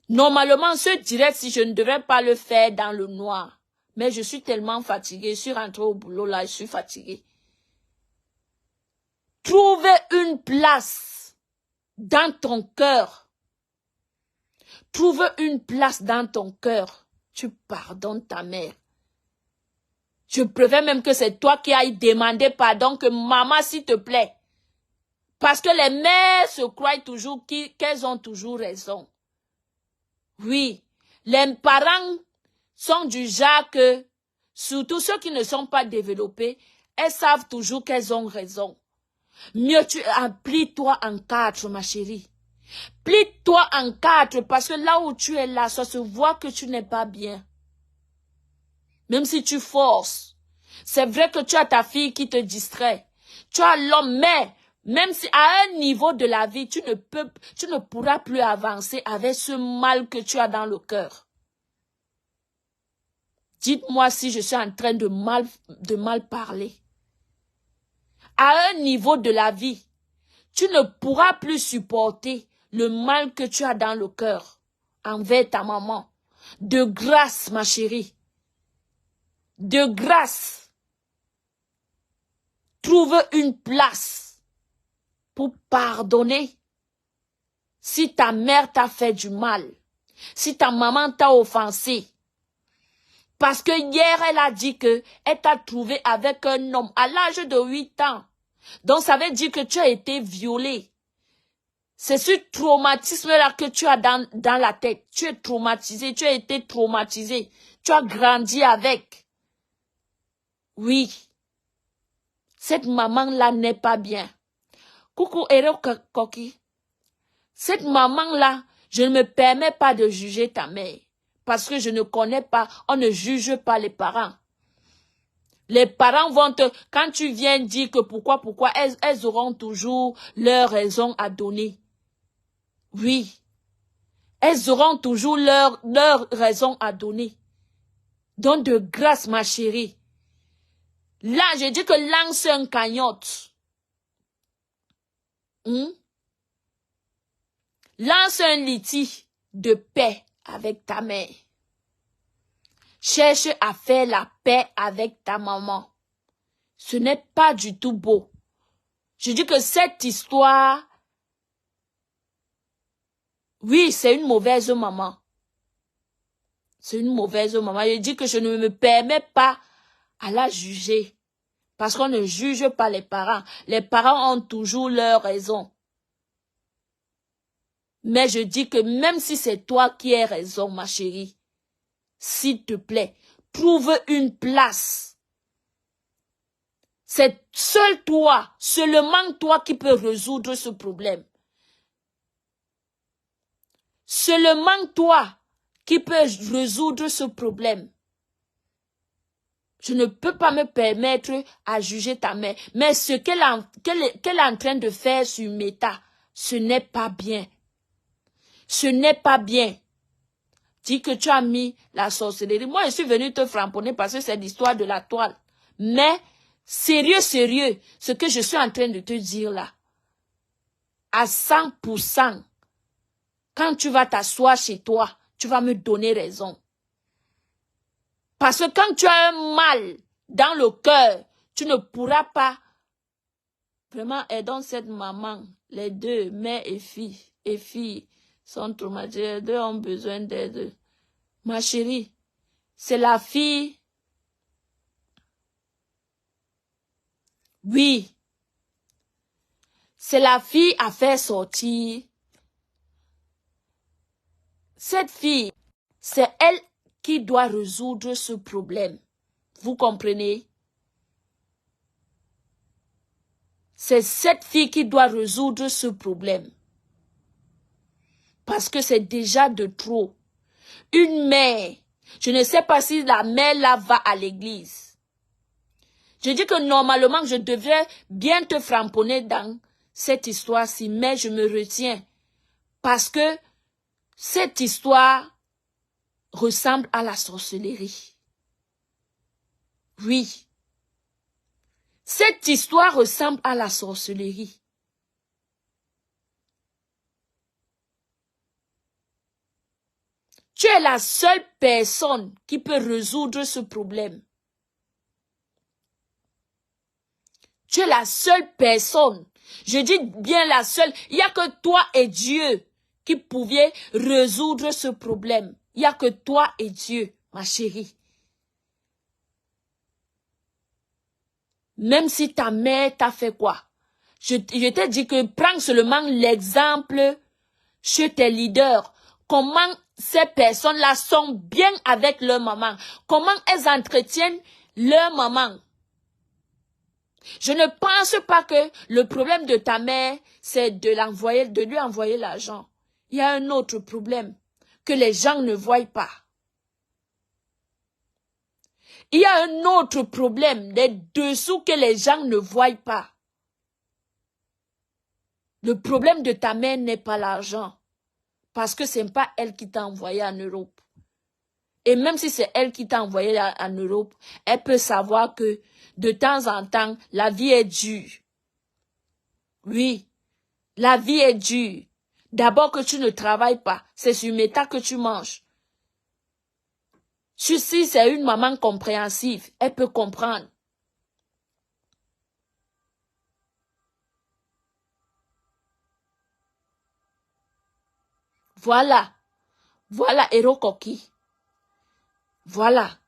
Normalement, ce direct, si je ne devrais pas le faire dans le noir, mais je suis tellement fatiguée, je suis rentrée au boulot là, je suis fatiguée. Trouve une place dans ton cœur. Trouve une place dans ton cœur. Tu pardonnes ta mère. Je préfère même que c'est toi qui ailles demander pardon que maman, s'il te plaît. Parce que les mères se croient toujours qu'elles ont toujours raison. Oui, les parents sont du genre que, surtout ceux qui ne sont pas développés, elles savent toujours qu'elles ont raison. Mieux tu plie-toi en quatre, ma chérie. Plie-toi en quatre parce que là où tu es là, ça se voit que tu n'es pas bien. Même si tu forces. C'est vrai que tu as ta fille qui te distrait. Tu as l'homme, mais même si à un niveau de la vie, tu ne pourras plus avancer avec ce mal que tu as dans le cœur. Dites-moi si je suis en train de mal parler. À un niveau de la vie, tu ne pourras plus supporter le mal que tu as dans le cœur envers ta maman. De grâce, ma chérie. De grâce. Trouve une place pour pardonner. Si ta mère t'a fait du mal, si ta maman t'a offensé, parce que hier elle a dit que elle t'a trouvé avec un homme à l'âge de 8 ans. Donc ça veut dire que tu as été violée. C'est ce traumatisme-là que tu as dans la tête. Tu es traumatisé, tu as été traumatisé. Tu as grandi avec. Oui. Cette maman-là n'est pas bien. Coucou Ero Koki. Cette maman-là, je ne me permets pas de juger ta mère. Parce que je ne connais pas, on ne juge pas les parents. Les parents vont quand tu viens dire que pourquoi, elles auront toujours leur raison à donner. Oui. Elles auront toujours leur raison à donner. Donc de grâce, ma chérie. Là, je dis que lance un cagnotte. Lance un litige de paix avec ta mère. Cherche à faire la paix avec ta maman. Ce n'est pas du tout beau. Je dis que cette histoire, oui, c'est une mauvaise maman. C'est une mauvaise maman. Je dis que je ne me permets pas à la juger. Parce qu'on ne juge pas les parents. Les parents ont toujours leur raison. Mais je dis que même si c'est toi qui as raison, ma chérie, s'il te plaît, trouve une place. C'est seul toi, seulement toi qui peux résoudre ce problème. Seulement toi qui peux résoudre ce problème. Je ne peux pas me permettre à juger ta mère. Mais ce qu'elle est en train de faire sur Meta, ce n'est pas bien. Ce n'est pas bien. Dis que tu as mis la sorcellerie. Moi, je suis venue te framponner parce que c'est l'histoire de la toile. Mais, sérieux, ce que je suis en train de te dire là, à 100%, quand tu vas t'asseoir chez toi, tu vas me donner raison. Parce que quand tu as un mal dans le cœur, tu ne pourras pas. Vraiment, aidons cette maman. Les deux, mère et fille, sont traumatisées. Les deux ont besoin d'aide. Ma chérie, c'est la fille. Oui. C'est la fille à faire sortir. Cette fille, c'est elle qui doit résoudre ce problème. Vous comprenez? C'est cette fille qui doit résoudre ce problème. Parce que c'est déjà de trop. Une mère, je ne sais pas si la mère là va à l'église. Je dis que normalement, je devrais bien te framponner dans cette histoire-ci, mais je me retiens. Parce que cette histoire ressemble à la sorcellerie. Oui. Cette histoire ressemble à la sorcellerie. Tu es la seule personne qui peut résoudre ce problème. Tu es la seule personne. Je dis bien la seule. Il n'y a que toi et Dieu qui pouviez résoudre ce problème. Il n'y a que toi et Dieu, ma chérie. Même si ta mère t'a fait quoi? Je t'ai dit que prends seulement l'exemple chez tes leaders. Comment ces personnes-là sont bien avec leur maman. Comment elles entretiennent leur maman. Je ne pense pas que le problème de ta mère, c'est de lui envoyer l'argent. Il y a un autre problème que les gens ne voient pas. Il y a un autre problème des dessous que les gens ne voient pas. Le problème de ta mère n'est pas l'argent. Parce que ce n'est pas elle qui t'a envoyé en Europe. Et même si c'est elle qui t'a envoyé en Europe, elle peut savoir que de temps en temps, la vie est dure. Oui, la vie est dure. D'abord que tu ne travailles pas, c'est sur Meta que tu manges. Si c'est une maman compréhensive, elle peut comprendre. Voilà. Voilà, Héros Coquille. Voilà.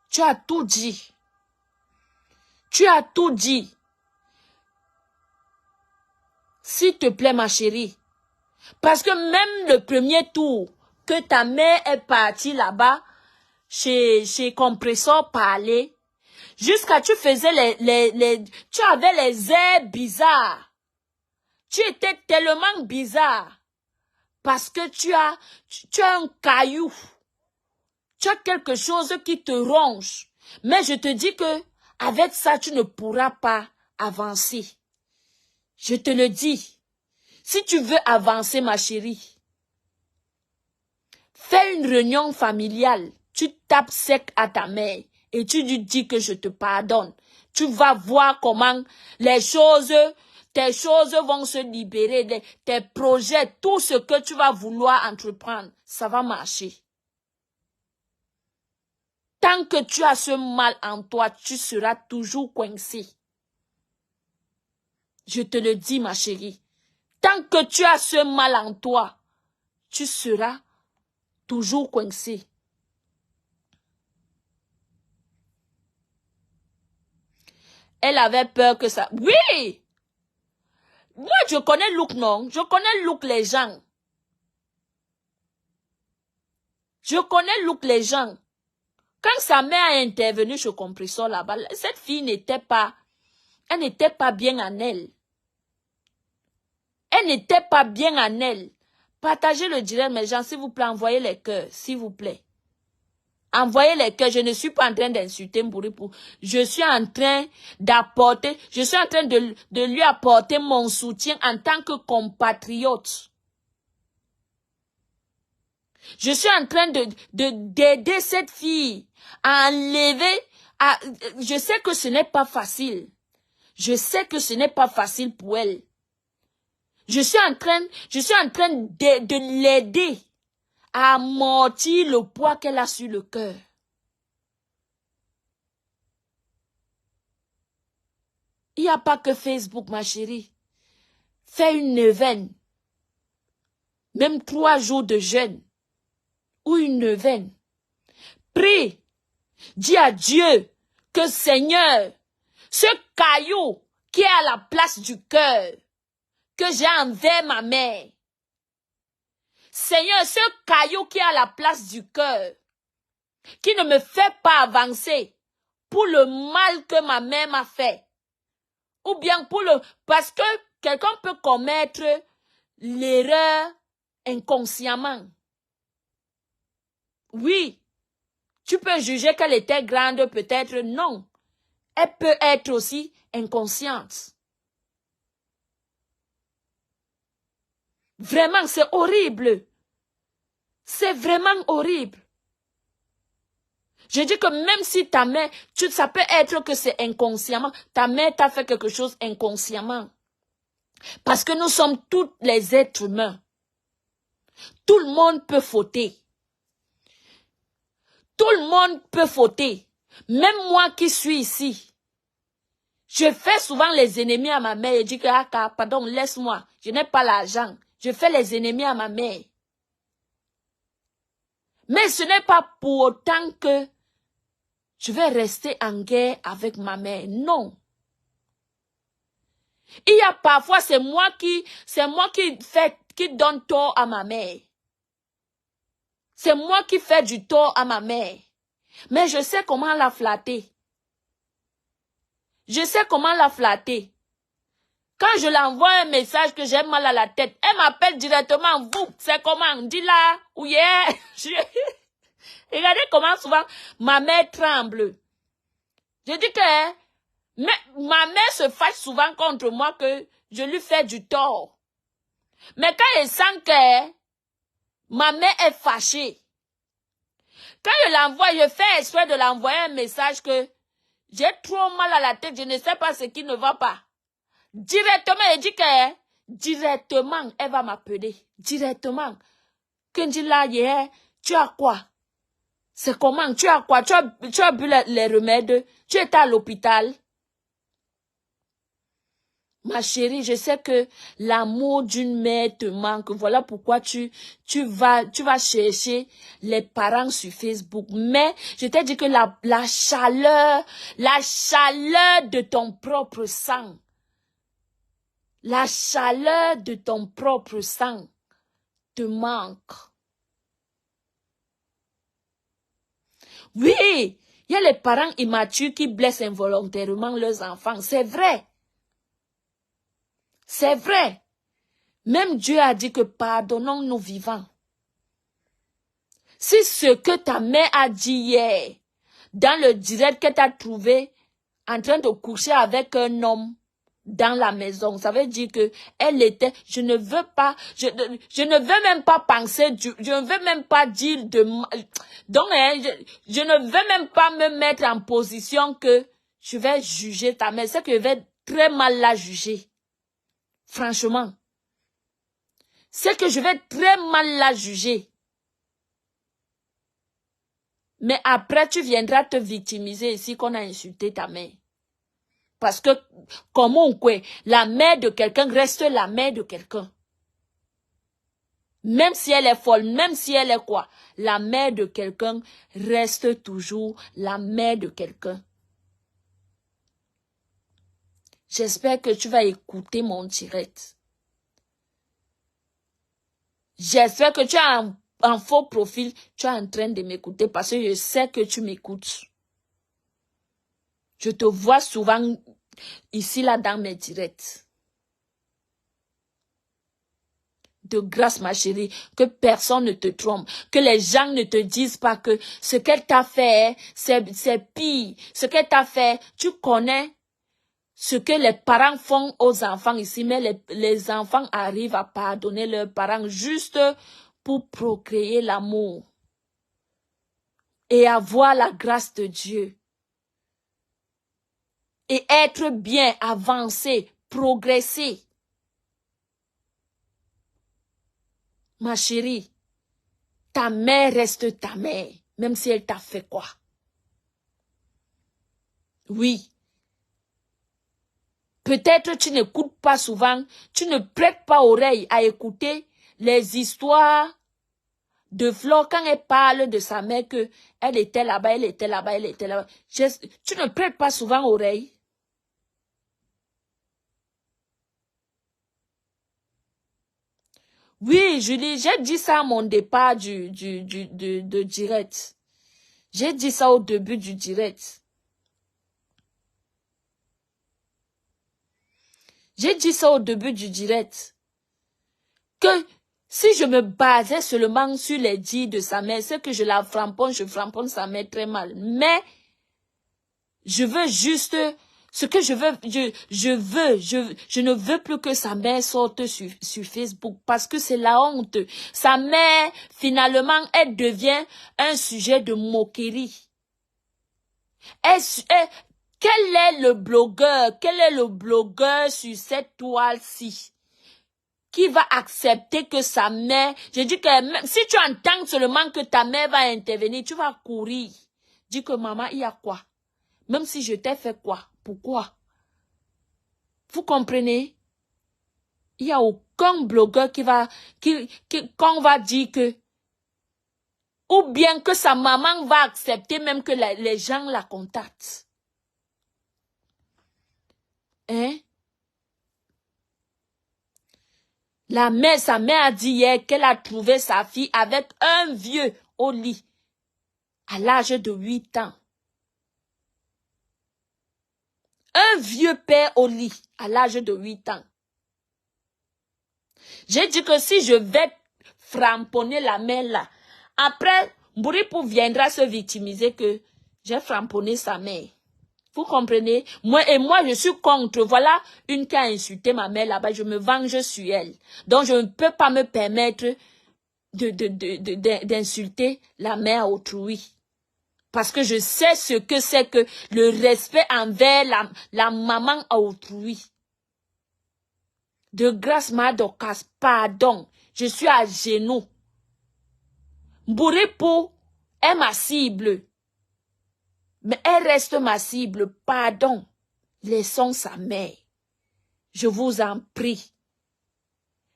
Tu as tout dit. Tu as tout dit. S'il te plaît, ma chérie. Parce que même le premier tour que ta mère est partie là-bas, chez Compressor parler, jusqu'à tu faisais tu avais les airs bizarres. Tu étais tellement bizarre. Parce que tu as un caillou. Tu as quelque chose qui te ronge. Mais je te dis que avec ça, tu ne pourras pas avancer. Je te le dis. Si tu veux avancer, ma chérie, fais une réunion familiale. Tu tapes sec à ta mère et tu lui dis que je te pardonne. Tu vas voir comment tes choses vont se libérer, tes projets, tout ce que tu vas vouloir entreprendre, ça va marcher. Tant que tu as ce mal en toi, tu seras toujours coincé. Je te le dis, ma chérie. Tant que tu as ce mal en toi, tu seras toujours coincé. Elle avait peur que ça... Oui! Moi, je connais Look, non? Je connais Look les gens. Je connais Look les gens. Quand sa mère est intervenue chez Compressor là-bas, cette fille n'était pas... Elle n'était pas bien en elle. Elle n'était pas bien en elle. Partagez le direct, mes gens, s'il vous plaît, envoyez les cœurs, s'il vous plaît. Envoyez les cœurs, je ne suis pas en train d'insulter Mbouripou. Je suis en train d'apporter, je suis en train de lui apporter mon soutien en tant que compatriote. Je suis en train d'aider cette fille à enlever, je sais que ce n'est pas facile. Je sais que ce n'est pas facile pour elle. Je suis en train de l'aider à amortir le poids qu'elle a sur le cœur. Il n'y a pas que Facebook, ma chérie. Fais une neuvaine. Même 3 jours de jeûne. Ou une neuvaine. Prie. Dis à Dieu que Seigneur, ce caillou qui est à la place du cœur que j'ai envers ma mère. Seigneur, ce caillou qui est à la place du cœur, qui ne me fait pas avancer pour le mal que ma mère m'a fait. Ou bien pour le... Parce que quelqu'un peut commettre l'erreur inconsciemment. Oui, tu peux juger qu'elle était grande, peut-être non. Elle peut être aussi inconsciente. Vraiment, c'est horrible. C'est vraiment horrible. Je dis que même si ta mère, ça peut être que c'est inconsciemment, ta mère t'a fait quelque chose inconsciemment. Parce que nous sommes tous les êtres humains. Tout le monde peut fauter. Tout le monde peut fauter. Même moi qui suis ici. Je fais souvent les ennemis à ma mère. Je dis que, ah, pardon, laisse-moi. Je n'ai pas l'argent. Je fais les ennemis à ma mère. Mais ce n'est pas pour autant que je vais rester en guerre avec ma mère. Non. Il y a parfois, c'est moi qui donne tort à ma mère. C'est moi qui fais du tort à ma mère. Mais je sais comment la flatter. Je sais comment la flatter. Quand je l'envoie un message que j'ai mal à la tête, elle m'appelle directement, vous, c'est comment? Dis là, ou yeah. Regardez comment souvent ma mère tremble. Je dis que ma mère se fâche souvent contre moi que je lui fais du tort. Mais quand elle sent que ma mère est fâchée, quand je l'envoie, je fais exprès de l'envoyer un message que j'ai trop mal à la tête, je ne sais pas ce qui ne va pas. Directement, elle dit que directement, elle va m'appeler. Directement. Quand je dis là, yeah, tu as quoi? C'est comment? Tu as quoi? Tu as bu les remèdes? Tu étais à l'hôpital? Ma chérie, je sais que l'amour d'une mère te manque. Voilà pourquoi tu vas chercher les parents sur Facebook. Mais je t'ai dit que la chaleur de ton propre sang, la chaleur de ton propre sang te manque. Oui, il y a les parents immatures qui blessent involontairement leurs enfants. C'est vrai. C'est vrai. Même Dieu a dit que pardonnons nos vivants. Si ce que ta mère a dit hier, dans le direct que tu as trouvé en train de coucher avec un homme dans la maison, ça veut dire que elle était, je ne veux même pas penser, je ne veux même pas dire de, donc je ne veux même pas me mettre en position que je vais juger ta mère, c'est que je vais très mal la juger. Franchement. C'est que je vais très mal la juger. Mais après, tu viendras te victimiser ici qu'on a insulté ta mère. Parce que, comment quoi, la mère de quelqu'un reste la mère de quelqu'un. Même si elle est folle, même si elle est quoi, la mère de quelqu'un reste toujours la mère de quelqu'un. J'espère que tu vas écouter mon direct. J'espère que tu as un faux profil, tu es en train de m'écouter parce que je sais que tu m'écoutes. Je te vois souvent ici, là, dans mes directs. De grâce, ma chérie, que personne ne te trompe, que les gens ne te disent pas que ce qu'elle t'a fait, c'est pire. Ce qu'elle t'a fait, tu connais ce que les parents font aux enfants ici, mais les enfants arrivent à pardonner leurs parents juste pour procréer l'amour et avoir la grâce de Dieu. Et être bien, avancer, progresser. Ma chérie, ta mère reste ta mère, même si elle t'a fait quoi. Oui. Peut-être tu n'écoutes pas souvent, tu ne prêtes pas oreille à écouter les histoires de Flore quand elle parle de sa mère que elle était là-bas, elle était là-bas, elle était là-bas. Tu ne prêtes pas souvent oreille. Oui, Julie, j'ai dit ça à mon départ de direct. J'ai dit ça au début du direct. J'ai dit ça au début du direct. Que si je me basais seulement sur les dires de sa mère, c'est que je framponne sa mère très mal. Mais je veux juste ce que je veux, je ne veux plus que sa mère sorte sur Facebook parce que c'est la honte. Sa mère, finalement, elle devient un sujet de moquerie. Quel est le blogueur sur cette toile-ci qui va accepter que sa mère, je dis que même si tu entends seulement que ta mère va intervenir, tu vas courir. Dis que maman, il y a quoi? Même si je t'ai fait quoi? Pourquoi? Vous comprenez? Il n'y a aucun blogueur qu'on va dire que, ou bien que sa maman va accepter même que les gens la contactent. Hein? Sa mère a dit hier qu'elle a trouvé sa fille avec un vieux au lit à l'âge de 8 ans. Un vieux père au lit à l'âge de 8 ans. J'ai dit que si je vais framponner la mère là, après, Mbouripou viendra se victimiser que j'ai framponné sa mère. Vous comprenez? Moi, je suis contre. Voilà une qui a insulté ma mère là-bas, je me venge sur elle. Donc, je ne peux pas me permettre d'insulter la mère autrui. Parce que je sais ce que c'est que le respect envers la maman autrui. De grâce, Madokas, pardon. Je suis à genoux. Mbouripou est ma cible. Mais elle reste ma cible. Pardon. Laissons sa mère. Je vous en prie.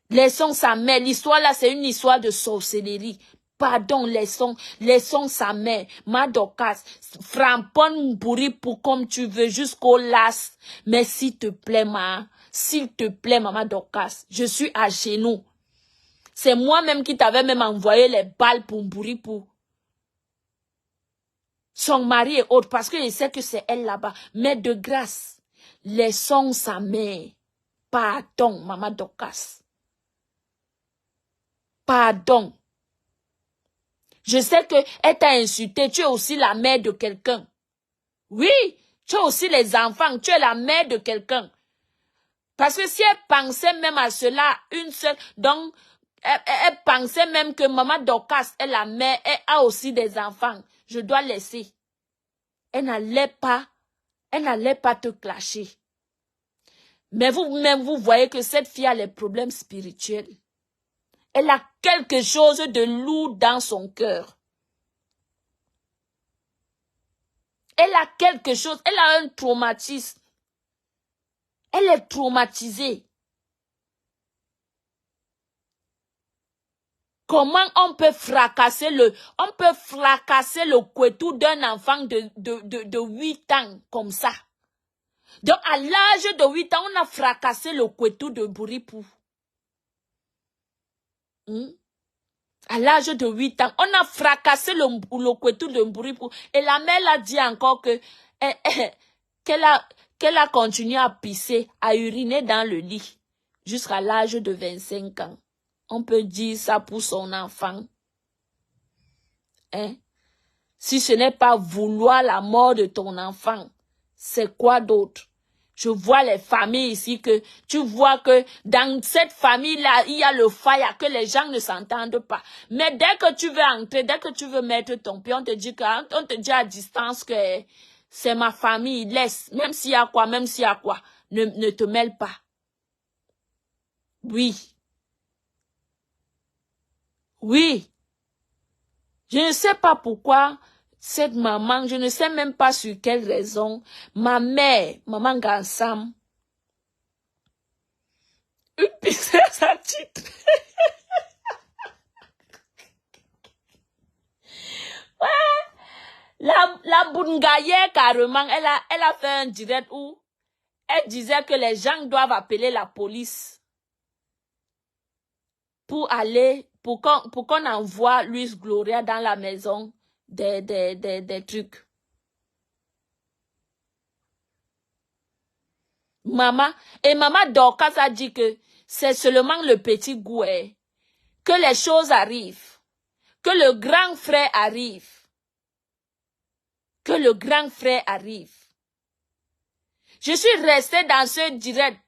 Laissons sa mère. L'histoire là, c'est une histoire de sorcellerie. Pardon, laissons sa mère. Madokas, framponne Mbouripou comme tu veux jusqu'au las. Mais s'il te plaît, Maman Dokas, je suis à genoux. C'est moi-même qui t'avais même envoyé les balles pour Mbouripou. Son mari et autres, parce que je sais que c'est elle là-bas. Mais de grâce, laissons sa mère. Pardon, Maman Dokas. Pardon. Je sais que elle t'a insulté. Tu es aussi la mère de quelqu'un. Oui, tu es aussi les enfants. Tu es la mère de quelqu'un. Parce que si elle pensait même à cela, une seule, donc, elle pensait même que Maman Dokas est la mère, elle a aussi des enfants. Je dois laisser. Elle n'allait pas te clasher. Mais vous-même, vous voyez que cette fille a les problèmes spirituels. Elle a quelque chose de lourd dans son cœur. Elle a quelque chose, elle a un traumatisme. Elle est traumatisée. Comment on peut fracasser le couetou d'un enfant de 8 ans comme ça? Donc, à l'âge de 8 ans, on a fracassé le Kwetu de Mburipou. À l'âge de 8 ans, on a fracassé le Kwetu de Mburipou. Et la mère a dit encore que qu'elle a continué à pisser, à uriner dans le lit jusqu'à l'âge de 25 ans. On peut dire ça pour son enfant. Hein? Si ce n'est pas vouloir la mort de ton enfant, c'est quoi d'autre? Je vois les familles ici que tu vois que dans cette famille-là, il y a le fire, que les gens ne s'entendent pas. Mais dès que tu veux entrer, dès que tu veux mettre ton pied, on te dit à distance que c'est ma famille, laisse, même s'il y a quoi, ne te mêle pas. Oui. Oui. Je ne sais pas pourquoi cette maman, je ne sais même pas sur quelle raison, ma mère, maman Gansam, une princesse à titre. Ouais. La Bungaye, carrément, elle a fait un direct où elle disait que les gens doivent appeler la police pour qu'on envoie Luis Gloria dans la maison des trucs. Maman Dorcas a dit que c'est seulement le petit goût, que les choses arrivent, que le grand frère arrive, que le grand frère arrive. Je suis restée dans ce direct.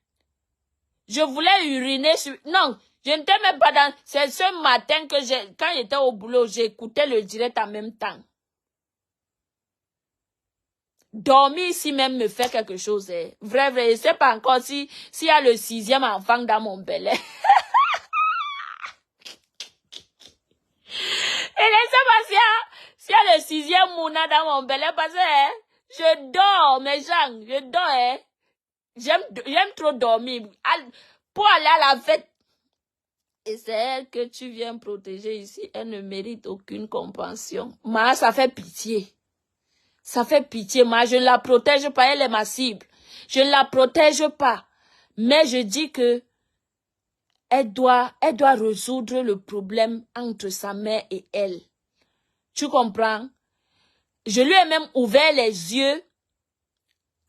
Je voulais uriner sur... Non, je n'étais même pas dans... C'est ce matin que quand j'étais au boulot, j'écoutais le direct en même temps. Dormir ici même me fait quelque chose. Vrai, je ne sais pas encore s'il y a le 6e enfant dans mon belé. Et ne sais pas s'il y a le 6e Mouna dans mon belé parce que je dors, mes gens, je dors. J'aime trop dormir. Pour aller à la fête. Et c'est elle que tu viens protéger ici. Elle ne mérite aucune compassion. Ma, ça fait pitié. Ça fait pitié. Moi, je ne la protège pas. Elle est ma cible. Je ne la protège pas. Mais je dis que elle doit résoudre le problème entre sa mère et elle. Tu comprends? Je lui ai même ouvert les yeux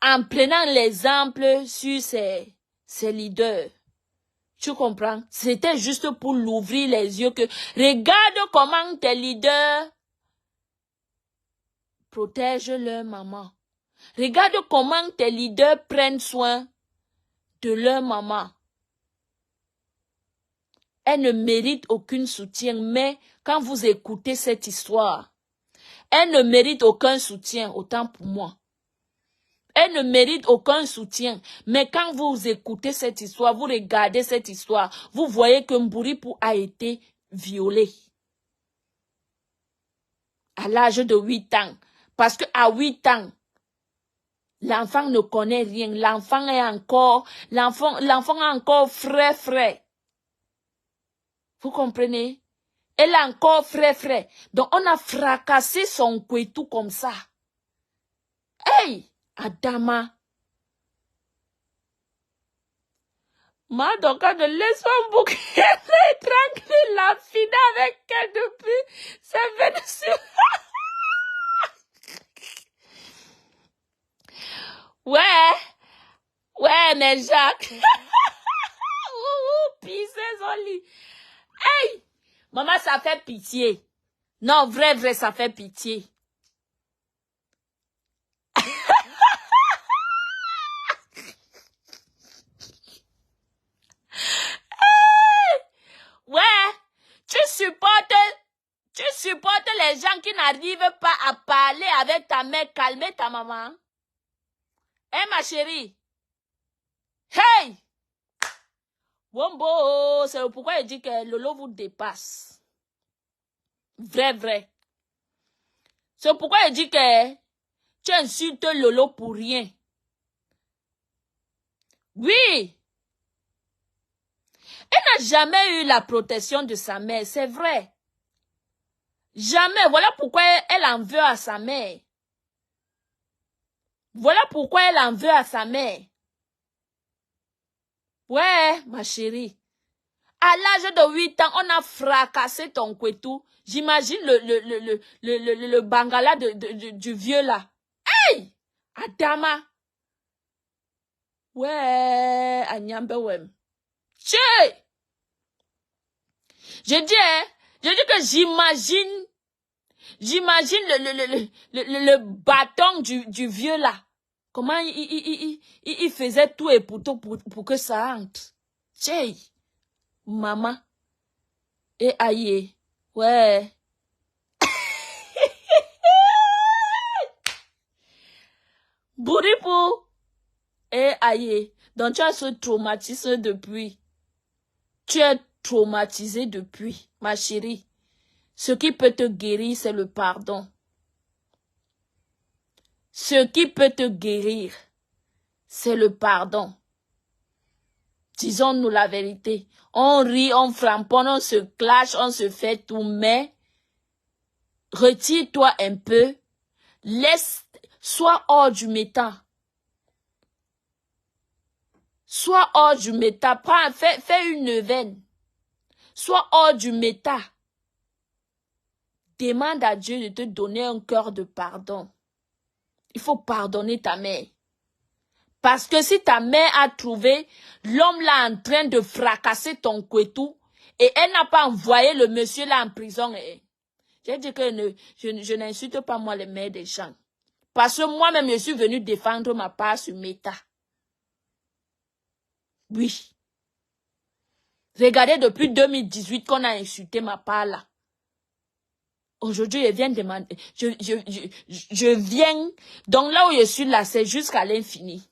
en prenant l'exemple sur ses leaders. Tu comprends? C'était juste pour l'ouvrir les yeux que regarde comment tes leaders protègent leur maman. Regarde comment tes leaders prennent soin de leur maman. Elle ne mérite aucun soutien, mais quand vous écoutez cette histoire, elle ne mérite aucun soutien, autant pour moi. Elle ne mérite aucun soutien. Mais quand vous écoutez cette histoire, vous regardez cette histoire, vous voyez que Mburipou a été violé à l'âge de 8 ans. Parce qu'à 8 ans, l'enfant ne connaît rien. L'enfant est encore frais. Vous comprenez? Elle est encore frais. Donc on a fracassé son Kwetu comme ça. Hey! Adama. Donc, ne laisse pas bouquet tranquille, la fille avec elle depuis sa Venezuela. Ouais, mais Jacques. Pissez son lit. Hey! Maman, ça fait pitié. Non, vrai, ça fait pitié. Ouais, tu supportes les gens qui n'arrivent pas à parler avec ta mère, calmer ta maman. Hein, ma chérie? Hey! Wombo, c'est pourquoi il dit que Lolo vous dépasse. Vrai. C'est pourquoi il dit que tu insultes Lolo pour rien. Oui! Elle n'a jamais eu la protection de sa mère, c'est vrai. Jamais. Voilà pourquoi elle en veut à sa mère. Voilà pourquoi elle en veut à sa mère. Ouais, ma chérie. À l'âge de 8 ans, on a fracassé ton kwetou. J'imagine le bangala du vieux là. Hey! Adama. Ouais, Anyambe Wem. Tché! Je dis, hein, je dis que j'imagine le bâton du vieux là. Comment il faisait tout et pour que ça entre. Tché! Maman. Et aïe. Ouais. Bouripou. Et aïe. Donc tu as ce traumatisme depuis. Tu es traumatisé depuis, ma chérie. Ce qui peut te guérir, c'est le pardon. Ce qui peut te guérir, c'est le pardon. Disons-nous la vérité. On rit, on framponne, on se clash, on se fait tout, mais retire-toi un peu. Sois hors du méta. Sois hors du méta. Fais une neuvaine. Sois hors du méta. Demande à Dieu de te donner un cœur de pardon. Il faut pardonner ta mère. Parce que si ta mère a trouvé l'homme là en train de fracasser ton kwetou et elle n'a pas envoyé le monsieur là en prison, j'ai dit que je n'insulte pas moi les mères des gens. Parce que moi-même je suis venue défendre ma part sur Meta. Oui. Regardez depuis 2018 qu'on a insulté ma part là. Aujourd'hui, je viens demander, je viens, donc là où je suis là, c'est jusqu'à l'infini.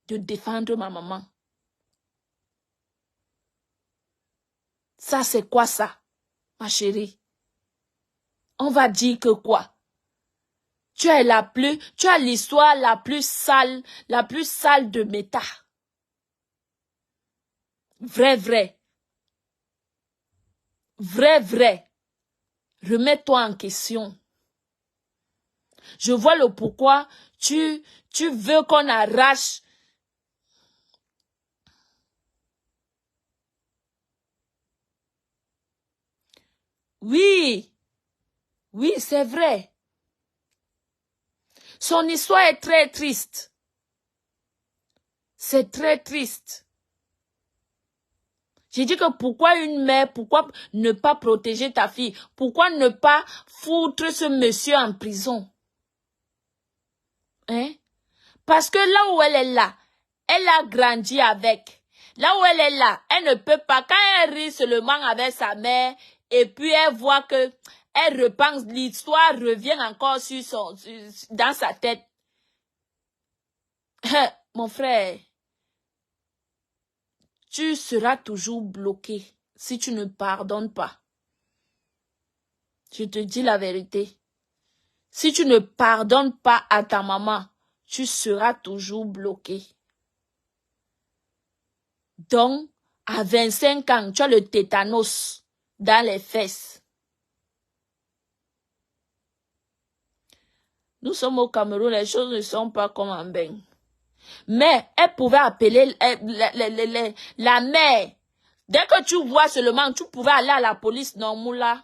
De défendre ma maman. Ça, c'est quoi ça, ma chérie? On va dire que quoi? Tu as l'histoire la plus sale de Meta. Vrai. Vrai. Remets-toi en question. Je vois le pourquoi tu veux qu'on arrache. Oui, c'est vrai. Son histoire est très triste. C'est très triste. J'ai dit que pourquoi une mère, pourquoi ne pas protéger ta fille? Pourquoi ne pas foutre ce monsieur en prison? Hein? Parce que là où elle est là, elle a grandi avec. Là où elle est là, elle ne peut pas, quand elle rit seulement avec sa mère, et puis elle voit que, elle repense, l'histoire revient encore dans sa tête. Mon frère, tu seras toujours bloqué si tu ne pardonnes pas. Je te dis la vérité. Si tu ne pardonnes pas à ta maman, tu seras toujours bloqué. Donc, à 25 ans, tu as le tétanos dans les fesses. Nous sommes au Cameroun, les choses ne sont pas comme en Beng. Mais elle pouvait appeler la mère. Dès que tu vois seulement, tu pouvais aller à la police, non, Moula.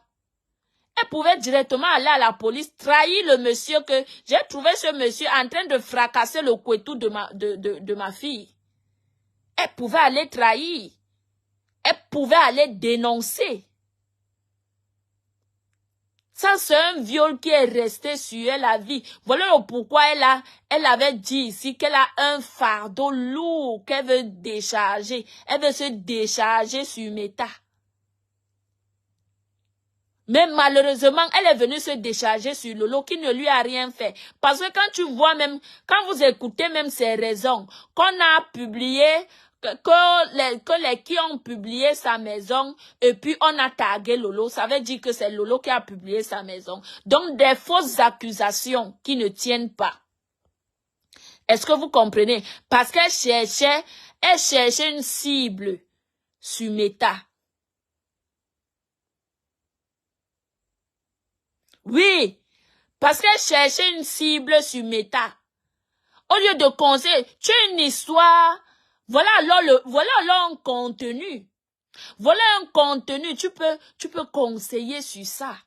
Elle pouvait directement aller à la police, trahir le monsieur que j'ai trouvé ce monsieur en train de fracasser le kwetou de ma fille. Elle pouvait aller trahir. Elle pouvait aller dénoncer. Ça, c'est un viol qui est resté sur elle à vie. Voilà pourquoi elle avait dit ici qu'elle a un fardeau lourd qu'elle veut décharger. Elle veut se décharger sur Meta. Mais malheureusement, elle est venue se décharger sur Lolo qui ne lui a rien fait. Parce que quand tu vois même, quand vous écoutez même ses raisons, qu'on a publié, que les qui ont publié sa maison, et puis on a tagué Lolo, ça veut dire que c'est Lolo qui a publié sa maison. Donc des fausses accusations qui ne tiennent pas. Est-ce que vous comprenez? Parce qu'elle cherchait une cible sur Meta. Oui, parce qu'elle cherchait une cible sur Meta. Au lieu de conseiller, tu as une histoire. Voilà alors un contenu. Voilà un contenu. Tu peux conseiller sur ça.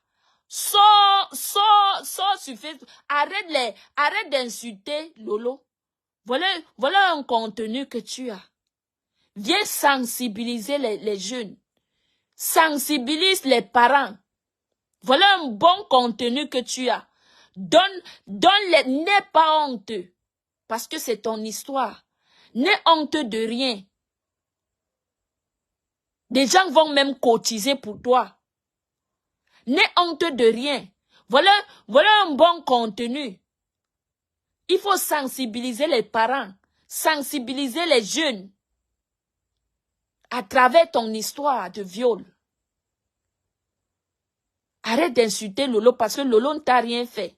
Sors sur Facebook. Arrête d'insulter Lolo. Voilà un contenu que tu as. Viens sensibiliser les jeunes. Sensibilise les parents. Voilà un bon contenu que tu as. Donne-les, n'aie pas honte. Parce que c'est ton histoire. N'aie honte de rien. Des gens vont même cotiser pour toi. N'aie honte de rien. Voilà un bon contenu. Il faut sensibiliser les parents, sensibiliser les jeunes à travers ton histoire de viol. Arrête d'insulter Lolo parce que Lolo ne t'a rien fait.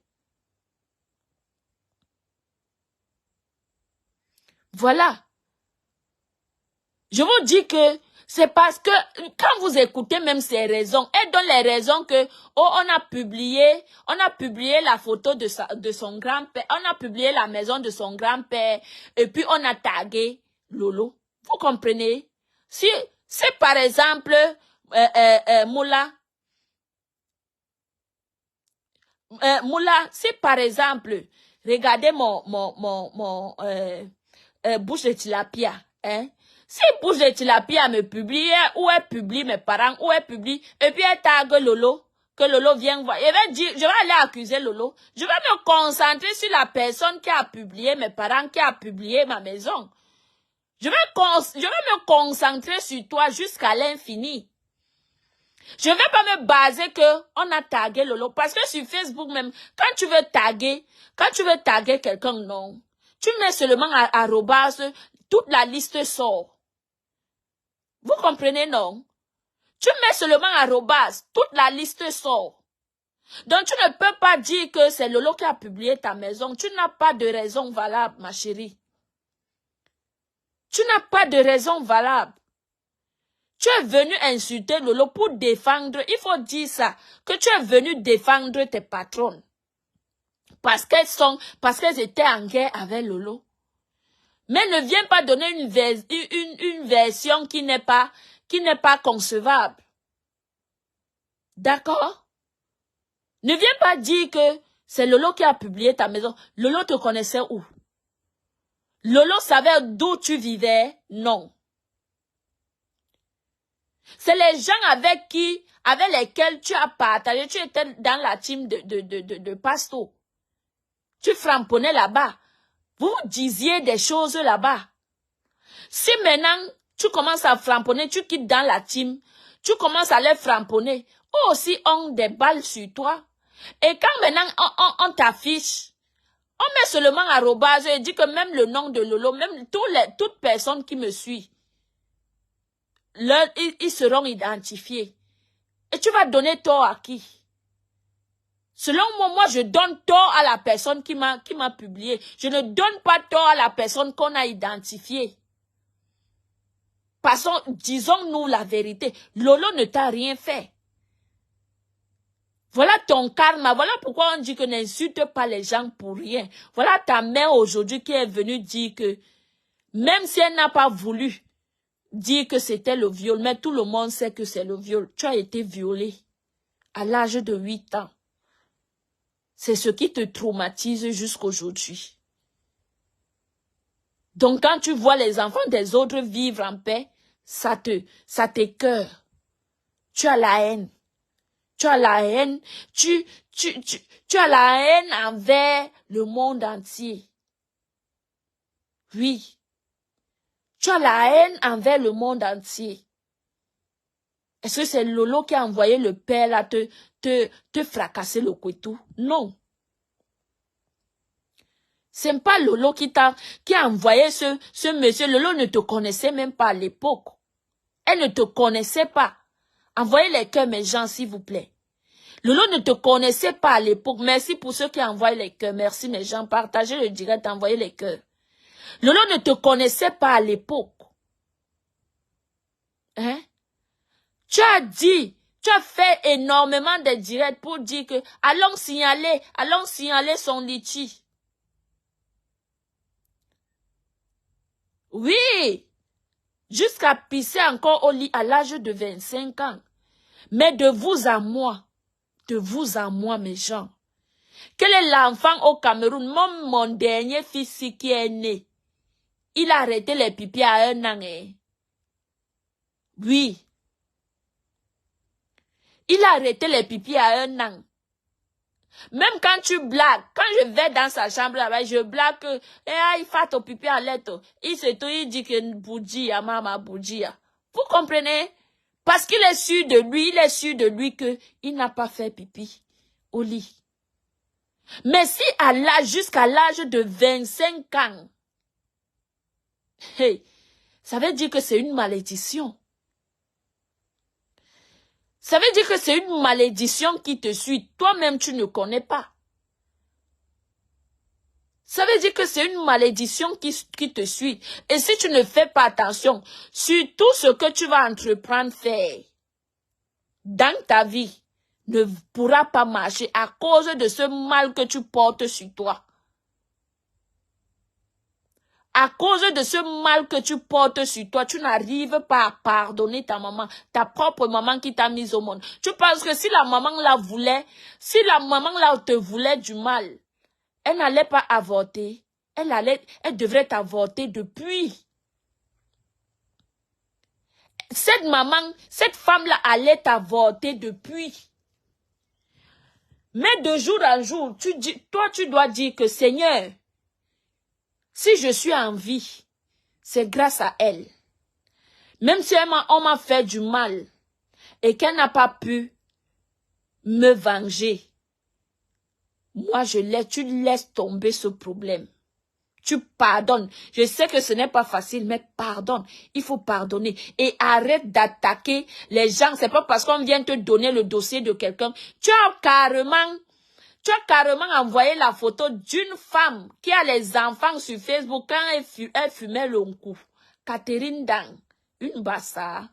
Voilà. Je vous dis que c'est parce que quand vous écoutez même ces raisons, elles donnent les raisons que on a publié la photo de son grand-père, on a publié la maison de son grand-père et puis on a tagué Lolo. Vous comprenez? Si par exemple Moula, si par exemple, regardez mon bouche de tilapia, hein? Si bouche de tilapia me publie, ou elle publie mes parents, ou elle publie, et puis elle tag Lolo, que Lolo vient voir, je vais aller accuser Lolo. Je vais me concentrer sur la personne qui a publié mes parents, qui a publié ma maison. Je vais me concentrer sur toi jusqu'à l'infini. Je ne vais pas me baser que on a tagué Lolo. Parce que sur Facebook même, quand tu veux taguer quelqu'un, non. Tu mets seulement arrobase, toute la liste sort. Vous comprenez, non? Tu mets seulement arrobase, toute la liste sort. Donc tu ne peux pas dire que c'est Lolo qui a publié ta maison. Tu n'as pas de raison valable, ma chérie. Tu n'as pas de raison valable. Tu es venu insulter Lolo pour défendre, il faut dire ça, que tu es venu défendre tes patronnes. Parce qu'elles étaient en guerre avec Lolo. Mais ne viens pas donner une version qui n'est pas concevable. D'accord? Ne viens pas dire que c'est Lolo qui a publié ta maison. Lolo te connaissait où? Lolo savait d'où tu vivais? Non. C'est les gens avec lesquels tu as partagé. Tu étais dans la team de Pasto. Tu frapponnais là-bas. Vous disiez des choses là-bas. Si maintenant, tu commences à framponner, tu quittes dans la team, tu commences à les framponner, eux aussi ont des balles sur toi. Et quand maintenant, on t'affiche, on met seulement arrobase et dit que même le nom de Lolo, même toute personne qui me suit, ils seront identifiés. Et tu vas donner tort à qui? Selon moi, je donne tort à la personne qui m'a publié. Je ne donne pas tort à la personne qu'on a identifiée. Disons-nous la vérité. Lolo ne t'a rien fait. Voilà ton karma. Voilà pourquoi on dit que n'insulte pas les gens pour rien. Voilà ta mère aujourd'hui qui est venue dire que même si elle n'a pas voulu dire que c'était le viol, mais tout le monde sait que c'est le viol. Tu as été violée à l'âge de 8 ans. C'est ce qui te traumatise jusqu'aujourd'hui. Donc quand tu vois les enfants des autres vivre en paix, ça t'écoeure. Tu as la haine. Tu as la haine. Tu as la haine envers le monde entier. Oui. Tu as la haine envers le monde entier. Est-ce que c'est Lolo qui a envoyé le père là te fracasser le couteau? Non. C'est pas Lolo qui a envoyé ce monsieur. Lolo ne te connaissait même pas à l'époque. Elle ne te connaissait pas. Envoyez les cœurs, mes gens, s'il vous plaît. Lolo ne te connaissait pas à l'époque. Merci pour ceux qui envoient les cœurs. Merci, mes gens. Partagez le direct, envoyez les cœurs. Lolo ne te connaissait pas à l'époque. Hein? Tu as fait énormément de directs pour dire que, allons signaler son litchi. Oui, jusqu'à pisser encore au lit à l'âge de 25 ans. Mais de vous à moi, mes gens. Quel est l'enfant au Cameroun? Mon dernier fils qui est né, il a arrêté les pipis à 1 an. Oui. Il a arrêté les pipis à 1 an. Même quand tu blagues, quand je vais dans sa chambre là-bas, je blague que il fait ton pipi à l'aide. Il se tourne, il dit que Boudia, maman Boudia. Vous comprenez? Parce qu'il est sûr de lui, que il n'a pas fait pipi au lit. Mais si jusqu'à l'âge de 25 ans, hey, ça veut dire que c'est une malédiction. Ça veut dire que c'est une malédiction qui te suit. Toi-même, tu ne connais pas. Ça veut dire que c'est une malédiction qui te suit. Et si tu ne fais pas attention sur tout ce que tu vas entreprendre faire dans ta vie, ne pourra pas marcher à cause de ce mal que tu portes sur toi. À cause de ce mal que tu portes sur toi, tu n'arrives pas à pardonner ta maman, ta propre maman qui t'a mise au monde. Tu penses que si la maman la voulait, si la maman là te voulait du mal, elle n'allait pas avorter. Elle devrait avorter depuis. Cette femme-là allait avorter depuis. Mais de jour en jour, tu dois dire que Seigneur, si je suis en vie, c'est grâce à elle. Même si on m'a fait du mal et qu'elle n'a pas pu me venger, moi tu laisses tomber ce problème. Tu pardonnes. Je sais que ce n'est pas facile, mais pardonne. Il faut pardonner. Et arrête d'attaquer les gens. C'est pas parce qu'on vient te donner le dossier de quelqu'un. Tu as carrément envoyé la photo d'une femme qui a les enfants sur Facebook quand elle fumait le coup. Catherine Dang, une bassa.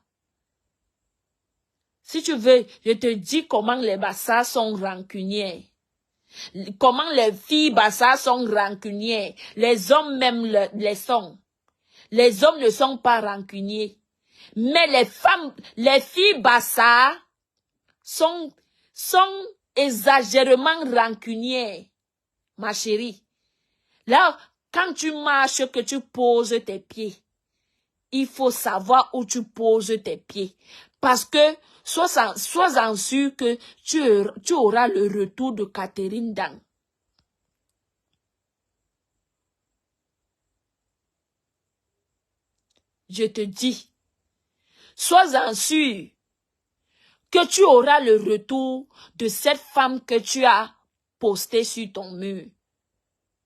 Si tu veux, je te dis comment les bassas sont rancuniers. Comment les filles bassas sont rancunières. Les hommes même les sont. Les hommes ne sont pas rancuniers. Mais les filles bassas sont exagérément rancunières. Ma chérie. Là, quand tu marches, que tu poses tes pieds, il faut savoir où tu poses tes pieds. Parce que, sois-en sûr que tu auras le retour de Catherine Dang. Je te dis, sois-en sûr que tu auras le retour de cette femme que tu as postée sur ton mur.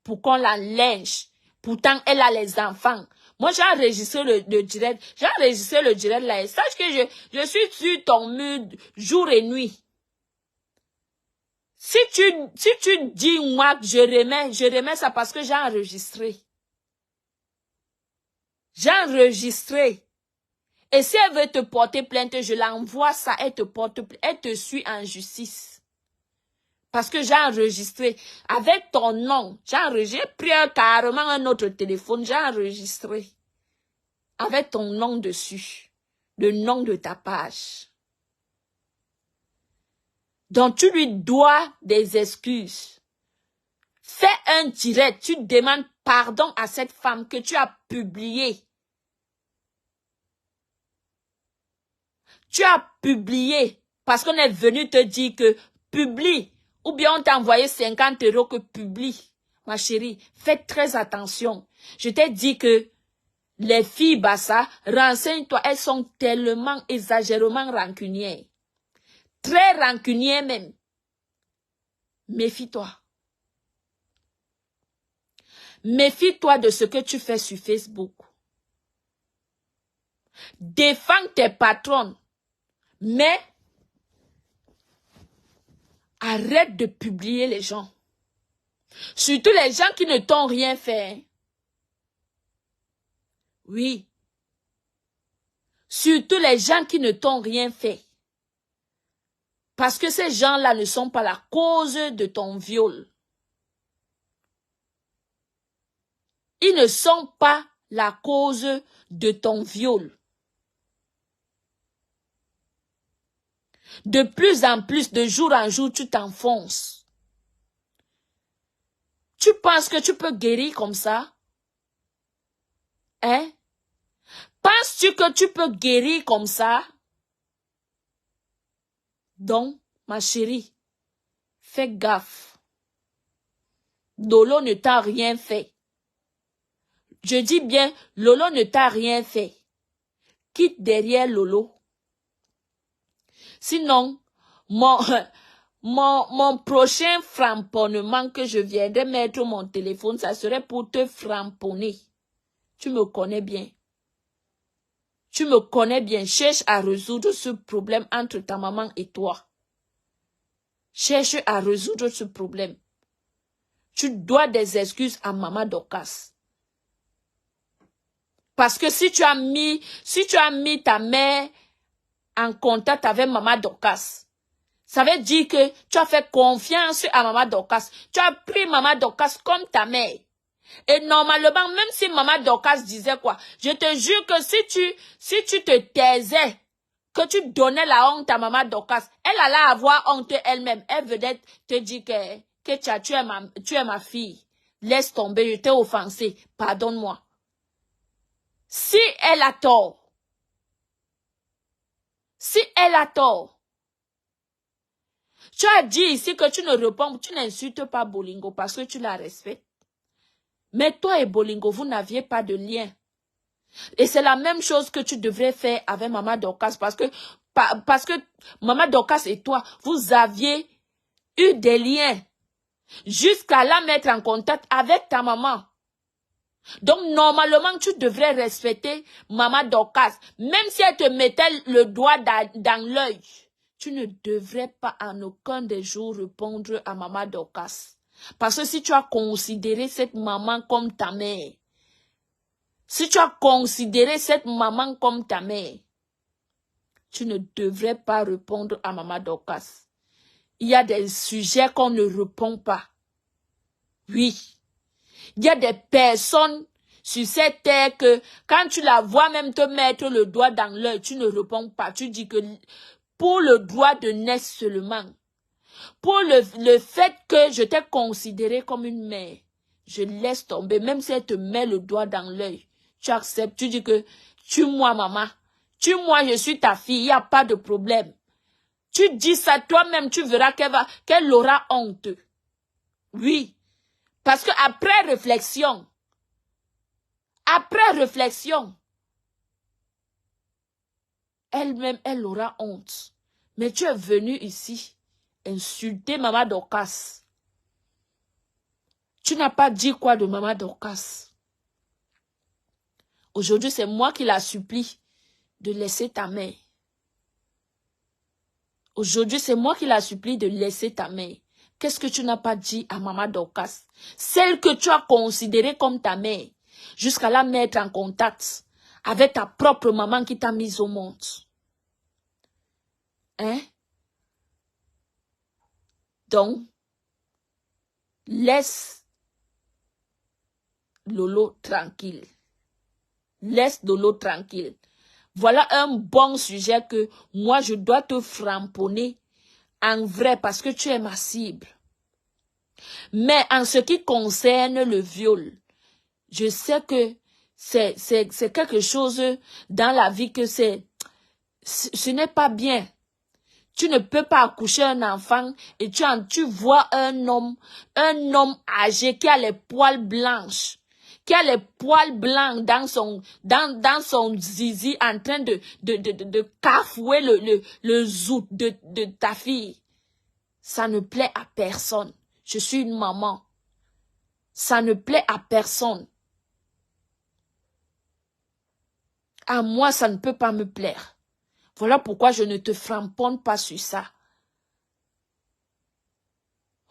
Pour qu'on la lynche. Pourtant, elle a les enfants. Moi, j'ai enregistré le direct. J'ai enregistré le direct là. Et sache que je suis sur ton mur jour et nuit. Si tu dis moi que je remets ça parce que j'ai enregistré. J'ai enregistré. Et si elle veut te porter plainte, je l'envoie ça, elle te suit en justice. Parce que j'ai enregistré avec ton nom. J'ai pris carrément un autre téléphone, j'ai enregistré. Avec ton nom dessus. Le nom de ta page. Donc tu lui dois des excuses. Fais un direct, tu demandes pardon à cette femme que tu as publiée. Tu as publié parce qu'on est venu te dire que publie. Ou bien on t'a envoyé 50 € que publie. Ma chérie, fais très attention. Je t'ai dit que les filles bassa, renseigne-toi, elles sont tellement exagérément rancunières. Très rancunières même. Méfie-toi. Méfie-toi de ce que tu fais sur Facebook. Défends tes patronnes. Mais arrête de publier les gens. Surtout les gens qui ne t'ont rien fait. Oui. Surtout les gens qui ne t'ont rien fait. Parce que ces gens-là ne sont pas la cause de ton viol. Ils ne sont pas la cause de ton viol. De plus en plus, de jour en jour, tu t'enfonces. Tu penses que tu peux guérir comme ça? Hein? Penses-tu que tu peux guérir comme ça? Donc, ma chérie, fais gaffe. Lolo ne t'a rien fait. Je dis bien, Lolo ne t'a rien fait. Quitte derrière Lolo. Sinon, mon prochain framponnement que je viendrai mettre mon téléphone, ça serait pour te framponner. Tu me connais bien. Tu me connais bien. Cherche à résoudre ce problème entre ta maman et toi. Cherche à résoudre ce problème. Tu dois des excuses à maman Dorcas. Parce que si tu as mis ta mère en contact avec maman Dorcas, ça veut dire que tu as fait confiance à maman Dorcas. Tu as pris maman Dorcas comme ta mère. Et normalement, même si maman Dorcas disait quoi, je te jure que si tu te taisais, que tu donnais la honte à maman Dorcas, elle allait avoir honte elle-même. Elle venait te dire que tu es ma fille. Laisse tomber, je t'ai offensé. Pardonne-moi. Si elle a tort, tu as dit ici que tu ne réponds, tu n'insultes pas Bolingo parce que tu la respectes. Mais toi et Bolingo, vous n'aviez pas de lien. Et c'est la même chose que tu devrais faire avec Maman Dorcas parce que Maman Dorcas et toi, vous aviez eu des liens jusqu'à la mettre en contact avec ta maman. Donc, normalement, tu devrais respecter Maman Dorcas. Même si elle te mettait le doigt dans l'œil, tu ne devrais pas en aucun des jours répondre à Maman Dorcas. Parce que si tu as considéré cette maman comme ta mère, si tu as considéré cette maman comme ta mère, tu ne devrais pas répondre à Maman Dorcas. Il y a des sujets qu'on ne répond pas. Oui. Il y a des personnes sur cette terre que quand tu la vois même te mettre le doigt dans l'œil, tu ne réponds pas. Tu dis que pour le droit de naître seulement, pour le fait que je t'ai considéré comme une mère, je laisse tomber. Même si elle te met le doigt dans l'œil, tu acceptes. Tu dis que tue-moi maman, tue-moi, je suis ta fille, il n'y a pas de problème. Tu dis ça toi-même, tu verras qu'elle aura honte. Oui. Parce que après réflexion, elle-même, elle aura honte. Mais tu es venu ici insulter Maman Dorcas. Tu n'as pas dit quoi de Maman Dorcas. Aujourd'hui, c'est moi qui la supplie de laisser ta mère. Aujourd'hui, c'est moi qui la supplie de laisser ta mère. Qu'est-ce que tu n'as pas dit à Maman Dorcas? Celle que tu as considérée comme ta mère, jusqu'à la mettre en contact avec ta propre maman qui t'a mise au monde. Hein? Donc, laisse Lolo tranquille. Laisse Lolo tranquille. Voilà un bon sujet que moi, je dois te framponner en vrai parce que tu es ma cible. Mais en ce qui concerne le viol, je sais que c'est quelque chose dans la vie que ce n'est pas bien. Tu ne peux pas accoucher un enfant et tu vois un homme âgé qui a les poils blanches, qui a les poils blancs dans son zizi en train de cafouer le zout de ta fille. Ça ne plaît à personne. Je suis une maman. Ça ne plaît à personne. À moi, ça ne peut pas me plaire. Voilà pourquoi je ne te framponne pas sur ça.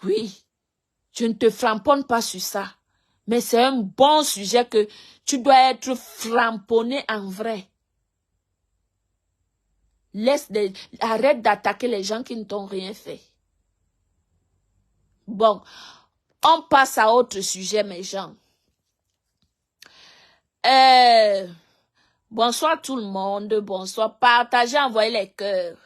Oui, je ne te framponne pas sur ça. Mais c'est un bon sujet que tu dois être framponné en vrai. Arrête d'attaquer les gens qui ne t'ont rien fait. Bon, on passe à autre sujet, mes gens. Bonsoir tout le monde, bonsoir. Partagez, envoyez les cœurs.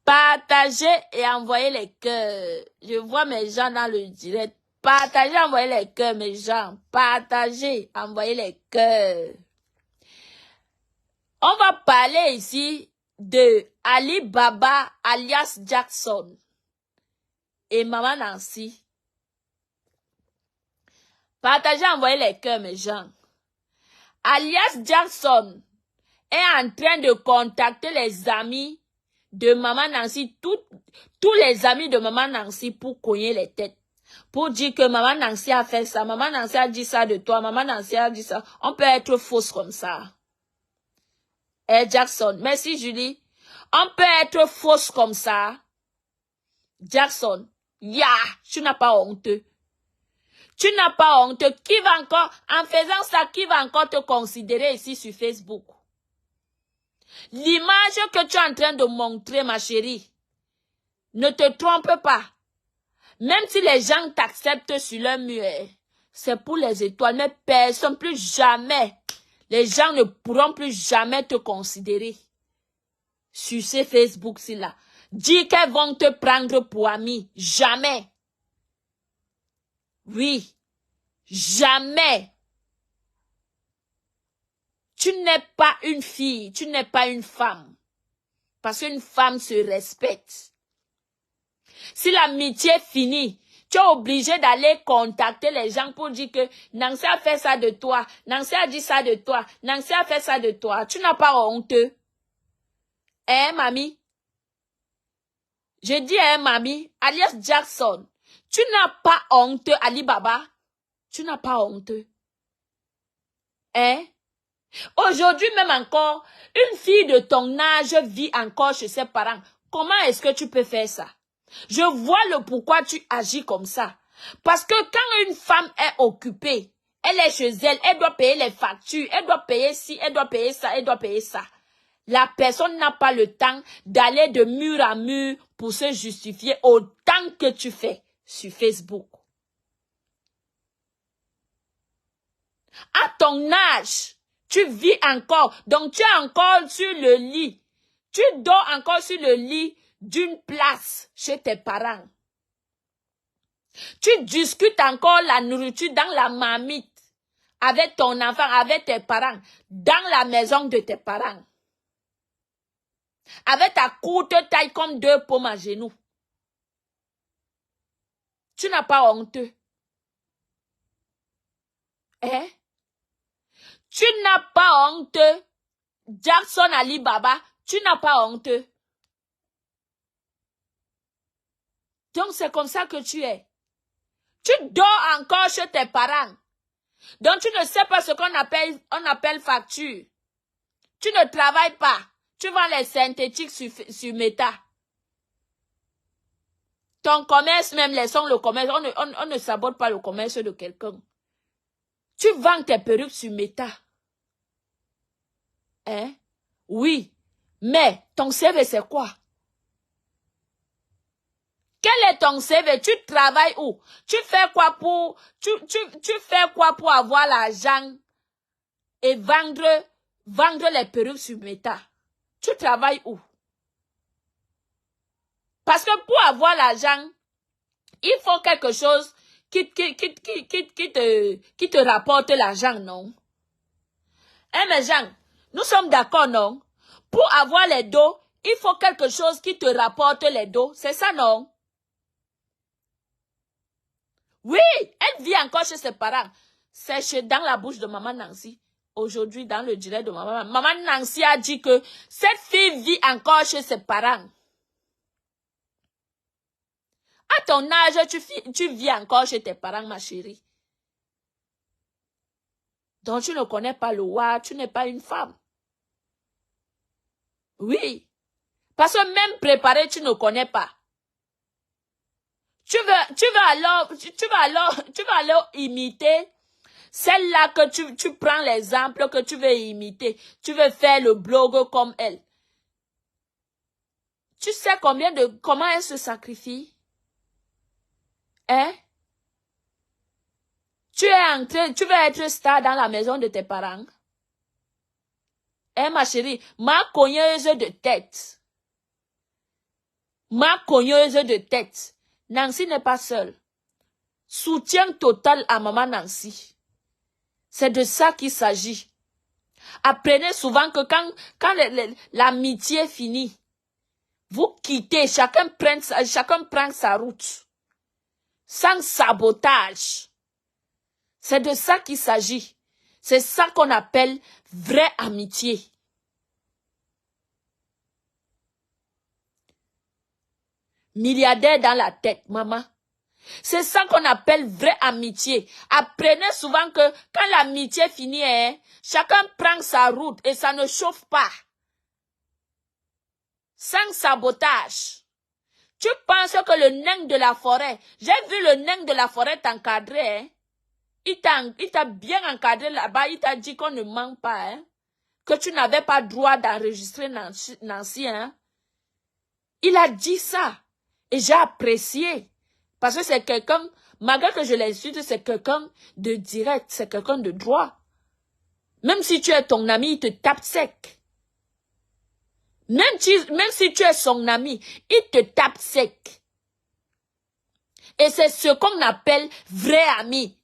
Partagez et envoyez les cœurs. Je vois mes gens dans le direct. Partagez, envoyez les cœurs, mes gens. Partagez, envoyez les cœurs. On va parler ici de Ali Baba alias Jackson et Maman Nancy. Partagez, envoyez les cœurs, mes gens. Alias Jackson est en train de contacter les amis de Maman Nancy, tous les amis de Maman Nancy pour cogner les têtes. Pour dire que Maman Nancy a fait ça, Maman Nancy a dit ça de toi, Maman Nancy a dit ça. On peut être fausse comme ça. Jackson, merci Julie. On peut être fausse comme ça. Jackson, tu n'as pas honte. Tu n'as pas honte. Qui va encore, en faisant ça, qui va encore te considérer ici sur Facebook? L'image que tu es en train de montrer, ma chérie, ne te trompe pas. Même si les gens t'acceptent sur leur mur, c'est pour les étoiles, mais personne, plus jamais, les gens ne pourront plus jamais te considérer sur ces Facebook-ci là. Dis qu'elles vont te prendre pour ami. Jamais. Oui. Jamais. Tu n'es pas une fille, tu n'es pas une femme. Parce qu'une femme se respecte. Si l'amitié finit, tu es obligé d'aller contacter les gens pour dire que Nancy a fait ça de toi, Nancy a dit ça de toi, Nancy a fait ça de toi. Tu n'as pas honte. Hein, mamie? Je dis, hein, mamie, alias Jackson, tu n'as pas honte, Ali Baba? Tu n'as pas honte. Hein? Aujourd'hui même encore, une fille de ton âge vit encore chez ses parents. Comment est-ce que tu peux faire ça? Je vois le pourquoi tu agis comme ça. Parce que quand une femme est occupée, elle est chez elle, elle doit payer les factures, elle doit payer ci, elle doit payer ça, elle doit payer ça. La personne n'a pas le temps d'aller de mur à mur pour se justifier autant que tu fais sur Facebook. À ton âge, tu vis encore, donc tu es encore sur le lit. Tu dors encore sur le lit d'une place chez tes parents. Tu discutes encore la nourriture dans la marmite avec ton enfant, avec tes parents, dans la maison de tes parents. Avec ta courte taille comme 2 pommes à genoux. Tu n'as pas honte. Hein? Tu n'as pas honte. Jackson Ali Baba, tu n'as pas honte. Donc c'est comme ça que tu es. Tu dors encore chez tes parents. Donc tu ne sais pas ce qu'on appelle facture. Tu ne travailles pas. Tu vends les synthétiques sur Meta. Ton commerce même, laissons le commerce. On ne sabote pas le commerce de quelqu'un. Tu vends tes perruques sur Meta. Hein? Oui. Mais ton CV c'est quoi? Quel est ton CV? Tu travailles où? Tu fais quoi pour, tu fais quoi pour avoir l'argent et vendre les perruques sur Meta? Tu travailles où? Parce que pour avoir l'argent, il faut quelque chose qui te rapporte l'argent, non? Hein, mes gens, nous sommes d'accord, non? Pour avoir les dos, il faut quelque chose qui te rapporte les dos. C'est ça, non? Oui, elle vit encore chez ses parents. C'est dans la bouche de Maman Nancy. Aujourd'hui, dans le direct de Maman, Maman Nancy a dit que cette fille vit encore chez ses parents. À ton âge, tu vis encore chez tes parents, ma chérie. Donc, tu ne connais pas le roi, tu n'es pas une femme. Oui. Parce que même préparé, tu ne connais pas. Tu vas alors imiter celle-là que tu prends l'exemple que tu veux imiter. Tu veux faire le blog comme elle. Tu sais comment elle se sacrifie? Hein? Tu vas être star dans la maison de tes parents. Eh ma chérie, ma cogneuse de tête. Ma cogneuse de tête. Nancy n'est pas seule. Soutien total à maman Nancy. C'est de ça qu'il s'agit. Apprenez souvent que quand l'amitié finit, vous quittez, chacun prend sa route. Sans sabotage. C'est de ça qu'il s'agit. C'est ça qu'on appelle vraie amitié. Milliardaire dans la tête, maman. C'est ça qu'on appelle vraie amitié. Apprenez souvent que quand l'amitié finit, chacun prend sa route et ça ne chauffe pas. Sans sabotage. Tu penses que le nain de la forêt, j'ai vu le nain de la forêt t'encadrer, il t'a bien encadré là-bas, il t'a dit qu'on ne ment pas, que tu n'avais pas droit d'enregistrer Nancy, Il a dit ça. Et j'ai apprécié. Parce que c'est quelqu'un, malgré que je l'insulte, c'est quelqu'un de direct, c'est quelqu'un de droit. Même si tu es ton ami, il te tape sec. Même si tu es son ami, il te tape sec. Et c'est ce qu'on appelle vrai ami.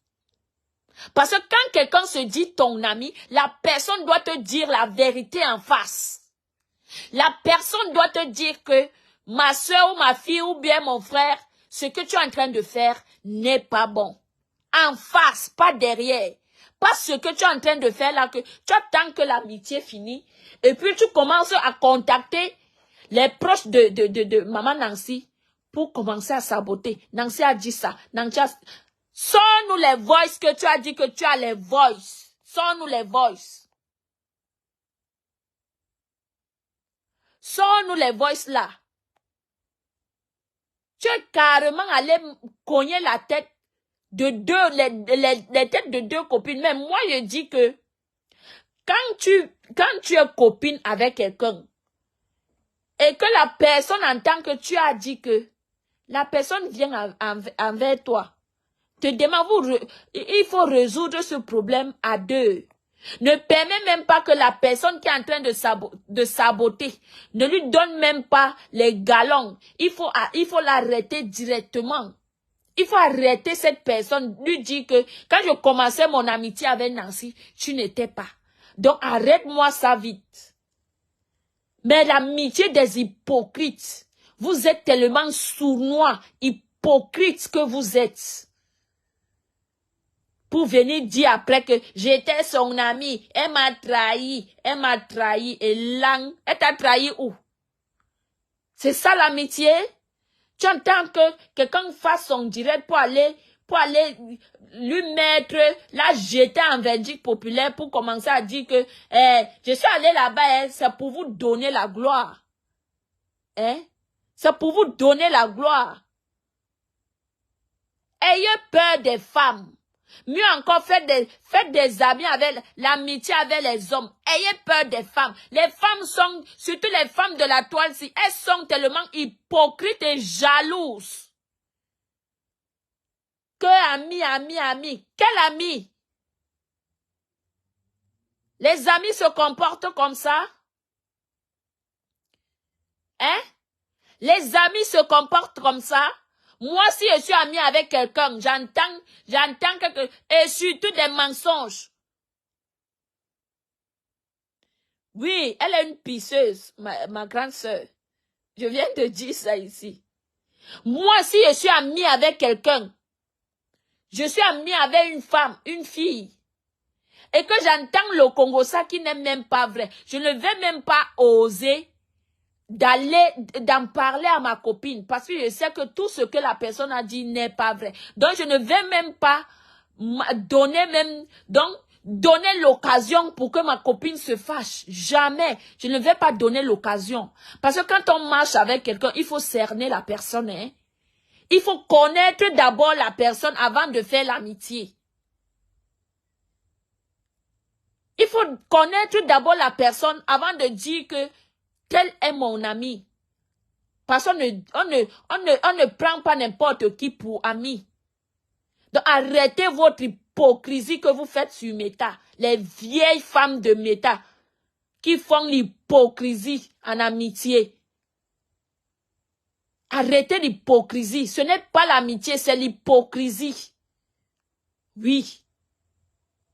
Parce que quand quelqu'un se dit ton ami, la personne doit te dire la vérité en face. La personne doit te dire que ma soeur ou ma fille ou bien mon frère, ce que tu es en train de faire n'est pas bon. En face, pas derrière. Pas ce que tu es en train de faire là, que tu attends que l'amitié finisse. Et puis tu commences à contacter les proches de maman Nancy pour commencer à saboter. Nancy a dit ça. Nancy a... Sors-nous les voices que tu as dit que tu as les voices. Sors-nous les voices. Sors-nous les voices là. Tu es carrément allé cogner la tête de les têtes de deux copines. Mais moi, je dis que quand tu es copine avec quelqu'un et que la personne entend que tu as dit que la personne vient envers toi, te demande, il faut résoudre ce problème à deux. Ne permets même pas que la personne qui est en train de saboter ne lui donne même pas les galons. Il faut l'arrêter directement. Il faut arrêter cette personne, lui dire que quand je commençais mon amitié avec Nancy, tu n'étais pas. Donc arrête-moi ça vite. Mais l'amitié des hypocrites, vous êtes tellement sournois, hypocrites que vous êtes. Pour venir dire après que j'étais son amie, elle m'a trahi, et là, elle t'a trahi où? C'est ça l'amitié? Tu entends que quelqu'un fasse son direct pour aller lui mettre, la jeter en verdict populaire pour commencer à dire que je suis allé là-bas, c'est pour vous donner la gloire. C'est pour vous donner la gloire. Ayez peur des femmes. Mieux encore, faites des amis avec l'amitié avec les hommes. Ayez peur des femmes. Les femmes sont, surtout les femmes de la toile, elles sont tellement hypocrites et jalouses. Que ami. Quel ami? Les amis se comportent comme ça? Les amis se comportent comme ça? Moi, si je suis amie avec quelqu'un, j'entends et surtout des mensonges. Oui, elle est une pisseuse, ma grande sœur. Je viens de dire ça ici. Moi, si je suis amie avec quelqu'un, je suis amie avec une femme, une fille, et que j'entends le Congo, ça qui n'est même pas vrai, je ne vais même pas oser d'en parler à ma copine parce que je sais que tout ce que la personne a dit n'est pas vrai. Donc je ne vais même pas donner l'occasion pour que ma copine se fâche. Jamais. Je ne vais pas donner l'occasion. Parce que quand on marche avec quelqu'un, il faut cerner la personne. Il faut connaître d'abord la personne avant de faire l'amitié. Il faut connaître d'abord la personne avant de dire que tel est mon ami. Parce qu'on ne prend pas n'importe qui pour ami. Donc arrêtez votre l'hypocrisie que vous faites sur Meta. Les vieilles femmes de Meta qui font l'hypocrisie en amitié. Arrêtez l'hypocrisie. Ce n'est pas l'amitié, c'est l'hypocrisie. Oui.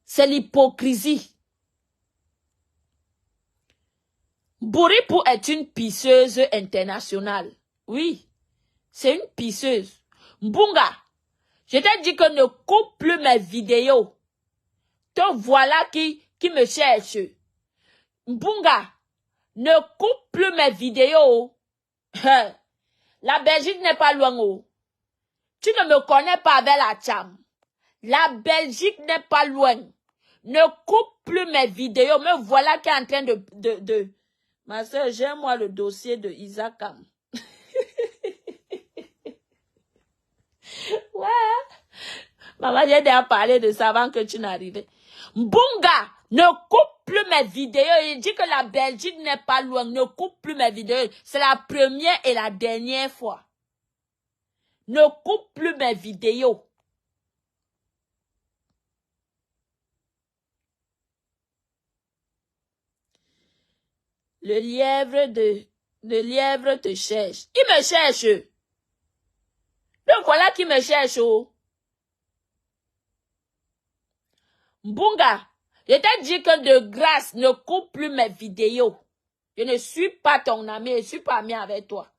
C'est l'hypocrisie. Bouripou est une pisseuse internationale. Oui. C'est une pisseuse. Mbunga, je t'ai dit que ne coupe plus mes vidéos. Te voilà qui me cherche. Mbunga, ne coupe plus mes vidéos. La Belgique n'est pas loin. Tu ne me connais pas avec la Tcham. La Belgique n'est pas loin. Ne coupe plus mes vidéos. Me voilà qui est en train de... Ma soeur, j'ai moi le dossier de Isakam. Ouais. Maman, j'ai déjà parlé de ça avant que tu n'arrives. Mbunga, ne coupe plus mes vidéos. Il dit que la Belgique n'est pas loin. Ne coupe plus mes vidéos. C'est la première et la dernière fois. Ne coupe plus mes vidéos. Le lièvre te cherche. Il me cherche. Donc voilà qui me cherche. Mbunga, je t'ai dit que de grâce, ne coupe plus mes vidéos. Je ne suis pas ton ami, je ne suis pas ami avec toi.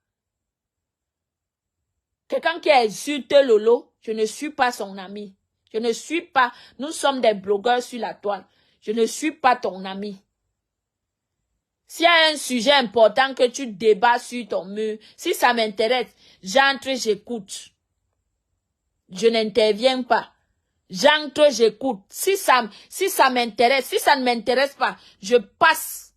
Quelqu'un qui insulte Lolo, je ne suis pas son ami. Je ne suis pas, nous sommes des blogueurs sur la toile. Je ne suis pas ton ami. S'il y a un sujet important que tu débats sur ton mur, si ça m'intéresse, j'entre, j'écoute. Je n'interviens pas. J'entre, j'écoute. Si ça m'intéresse, si ça ne m'intéresse pas, je passe.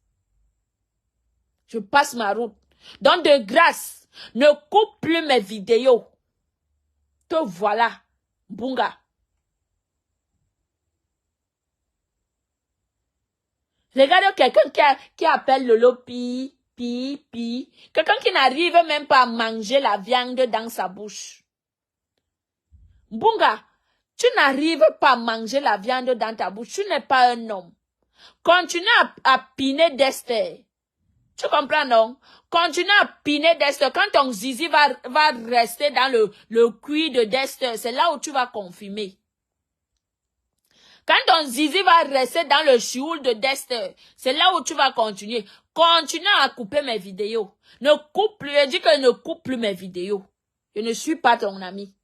Je passe ma route. Donc de grâce, ne coupe plus mes vidéos. Te voilà, Mbunga. Regarde quelqu'un qui appelle Lolo pi. Quelqu'un qui n'arrive même pas à manger la viande dans sa bouche. Mbunga, tu n'arrives pas à manger la viande dans ta bouche. Tu n'es pas un homme. Continue à piner d'Esther. Tu comprends, non? Continue à piner d'Esther. Quand ton zizi va rester dans le cuir de d'Esther, c'est là où tu vas confirmer. Quand ton zizi va rester dans le chioul de Dexter, c'est là où tu vas continuer. Continue à couper mes vidéos. Ne coupe plus, je dis que ne coupe plus mes vidéos. Je ne suis pas ton ami.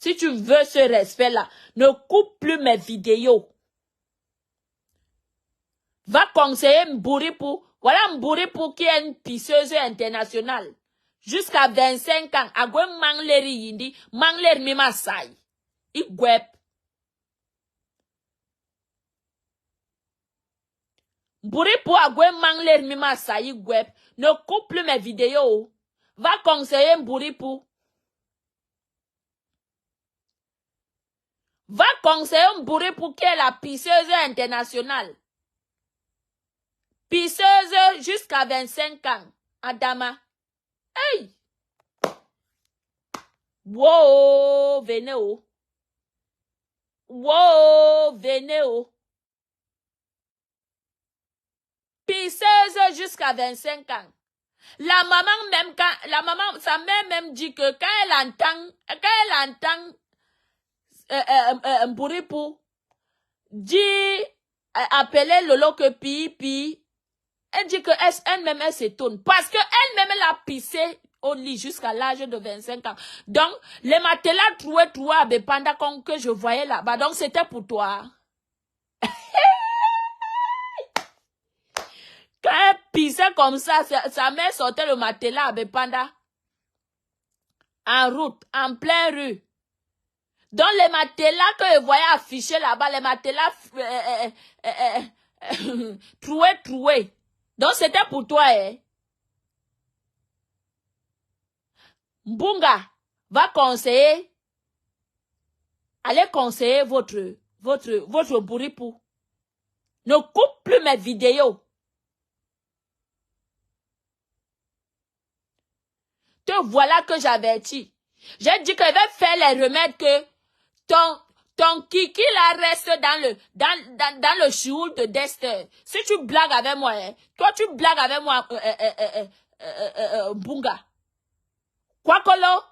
Si tu veux ce respect-là, ne coupe plus mes vidéos. Va conseiller Mbouripou. Voilà Mbouripou qui est une pisseuse internationale. Jusqu'à 25 ans, agwe mangleri yindi, mangler mima sai. Igweb. Mbouripou agwe mangler mima sai, igweb. Ne coupe plus mes vidéos. Va conseiller Mbouripou. Va conseiller Mbouripou qui est la pisseuse internationale. Pisseuse jusqu'à 25 ans. Adama. Hey! Wow, venez oh. Wow, venez oh. Pisseuse jusqu'à 25 ans. La maman, sa mère même dit que quand elle entend Mbouripou dit appeler Lolo que pi, elle dit que elle-même elle s'étonne parce que elle-même elle a pissé au lit jusqu'à l'âge de 25 ans. Donc les matelas troués pendant que je voyais là-bas. Donc c'était pour toi. Quand elle pissait comme ça, sa mère sortait le matelas à Bepanda. En route, en pleine rue. Donc les matelas que je voyais affichés là-bas, les matelas troués. Donc c'était pour toi, hein. Mbunga va conseiller. Allez conseiller votre Bouripou. Ne coupe plus mes vidéos. Te voilà que j'avertis. J'ai dit que je vais faire les remèdes que ton kiki là reste dans le chioul de Dexter. Si tu blagues avec moi, hein, toi tu blagues avec moi, Bunga. Quoi que l'on,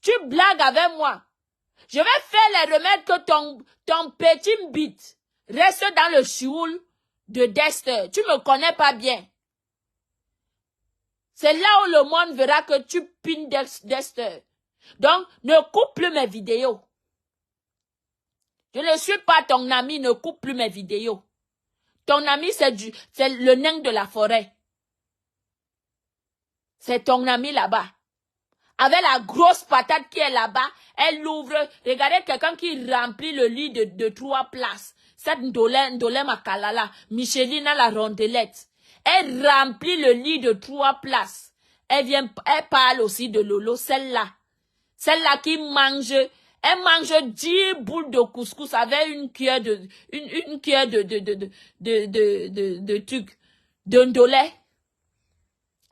tu blagues avec moi. Je vais faire les remèdes que ton petit bite reste dans le chioul de Dexter. Tu me connais pas bien. C'est là où le monde verra que tu pines Dexter. Donc, ne coupe plus mes vidéos. Je ne suis pas ton ami, ne coupe plus mes vidéos. Ton ami, c'est le nain de la forêt. C'est ton ami là-bas. Avec la grosse patate qui est là-bas, elle ouvre. Regardez quelqu'un qui remplit le lit de 3 places. Cette Ndolé Makalala, Michelina la rondelette. Elle remplit le lit de 3 places. Elle parle aussi de Lolo, celle-là. Celle-là qui mange, elle mange 10 boules de couscous avec une cuillère de truc, de Ndolé.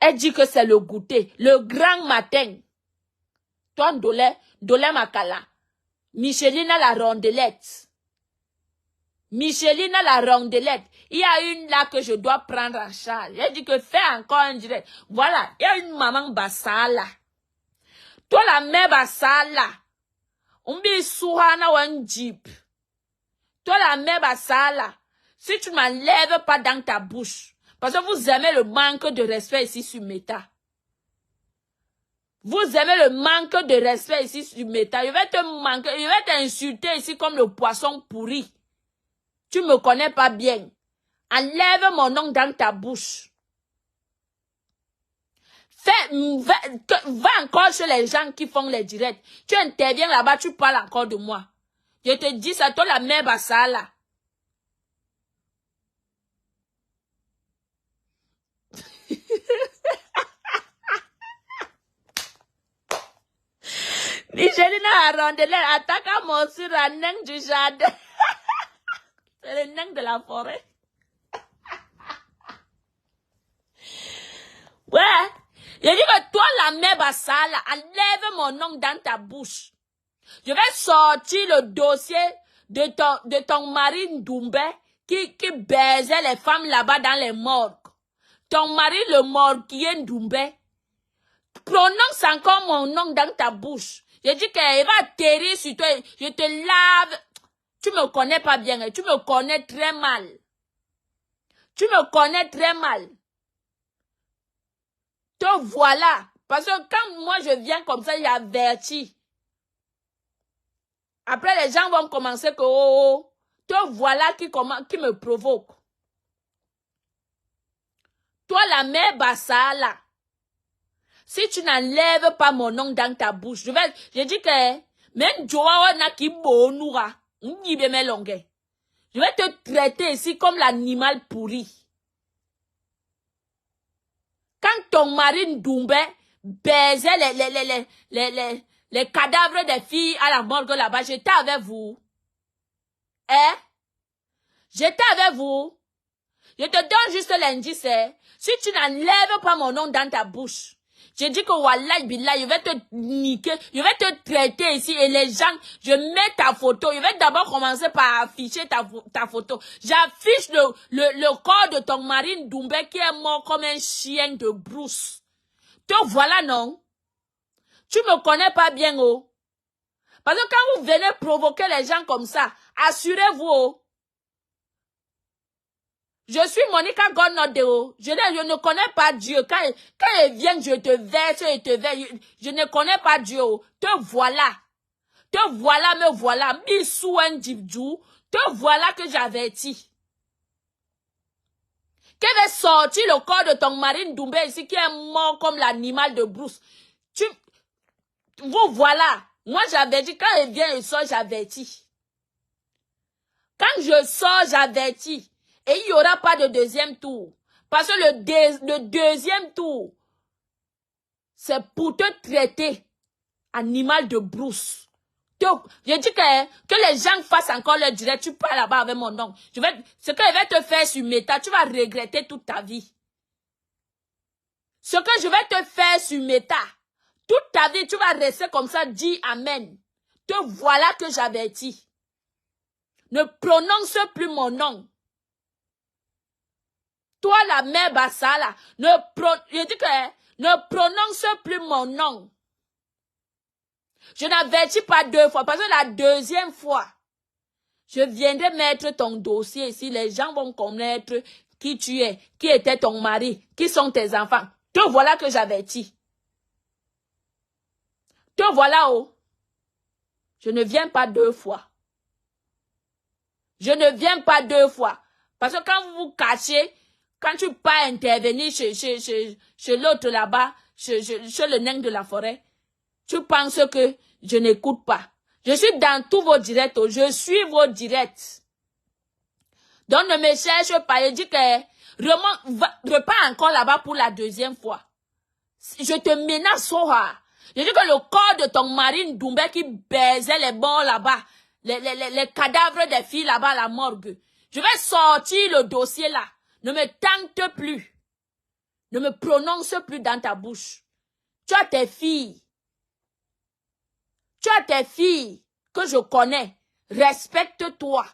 Elle dit que c'est le goûter, le grand matin. Toi, Ndolé Makala. Michelina la rondelette. Michelina la rondelette. Il y a une là que je dois prendre en charge. Elle dit que fais encore un direct. Voilà, il y a une maman basala. Toi, la mère basala. On bi souhana wan jeep. Toi, la mère basala. Si tu ne m'enlèves pas dans ta bouche. Parce que vous aimez le manque de respect ici sur Meta. Vous aimez le manque de respect ici sur Meta. Je vais t'insulter ici comme le poisson pourri. Tu me connais pas bien. Enlève mon nom dans ta bouche. Va encore chez les gens qui font les directs. Tu interviens là-bas, tu parles encore de moi. Je te dis ça, toi la mère basala. Michelina Arondele attaque à mon sur un nain du jardin. C'est le nain de la forêt. Ouais. Je dis que toi, la mère basala, enlève mon nom dans ta bouche. Je vais sortir le dossier de ton mari Ndoumbe qui baisait les femmes là-bas dans les morgues. Ton mari, le morguier Ndoumbe, prononce encore mon nom dans ta bouche. Je dis qu'elle va atterrir sur toi. Je te lave. Tu me connais pas bien. Tu me connais très mal. Tu me connais très mal. Te voilà. Parce que quand moi je viens comme ça, j'avertis. Après, les gens vont commencer que, oh, te voilà qui me provoque. Toi, la mère Bassala, si tu n'enlèves pas mon nom dans ta bouche, je dis que, même Joao n'a qui bonura, je vais te traiter ici comme l'animal pourri. Quand ton mari Ndoumbe baisait les cadavres des filles à la morgue là-bas, j'étais avec vous. Hein? J'étais avec vous. Je te donne juste l'indice. Si tu n'enlèves pas mon nom dans ta bouche, je dis que Wallah Billah, je vais te niquer, je vais te traiter ici et les gens, je mets ta photo. Je vais d'abord commencer par afficher ta photo. J'affiche le corps de ton mari Ndoumbe qui est mort comme un chien de brousse. Te voilà, non? Tu me connais pas bien, oh. Parce que quand vous venez provoquer les gens comme ça, assurez-vous, oh. Je suis Monica Gonodeo. Je ne connais pas Dieu. Quand il vient, je te verse et te verse. Je ne connais pas Dieu. Te voilà. Te voilà, me voilà. Missouen Dibdjou. Te voilà que j'avertis. Qu'elle va sortir le corps de ton mari Ndoumbe ici qui est mort comme l'animal de brousse. Vous voilà. Moi j'avertis. Quand il vient, il sort, j'avertis. Quand je sors, j'avertis. Et il n'y aura pas de deuxième tour. Parce que le deuxième tour, c'est pour te traiter animal de brousse. Je dis que les gens fassent encore leur direct. Tu parles là-bas avec mon nom. Ce que je vais te faire sur Meta, tu vas regretter toute ta vie. Ce que je vais te faire sur Meta, Toute ta vie, tu vas rester comme ça, dis Amen. Te voilà que j'avertis. Ne prononce plus mon nom. Toi, la mère Bassala, je dis que ne prononce plus mon nom. Je n'avertis pas 2 fois, parce que la deuxième fois, je viendrai mettre ton dossier ici. Les gens vont connaître qui tu es, qui était ton mari, qui sont tes enfants. Te voilà que j'avertis. Te voilà, oh. Je ne viens pas 2 fois. Je ne viens pas 2 fois. Parce que quand vous vous cachez, quand tu pars intervenir chez l'autre là-bas, chez le nain de la forêt, tu penses que je n'écoute pas. Je suis dans tous vos directs. Je suis vos directs. Donc ne me cherche pas. Je dis que repars encore là-bas pour la deuxième fois. Je te menace, Soha. Je dis que le corps de ton mari Doumbé qui baisait les bords là-bas, les cadavres des filles là-bas à la morgue, je vais sortir le dossier là. Ne me tente plus. Ne me prononce plus dans ta bouche. Tu as tes filles. Tu as tes filles que je connais. Respecte-toi.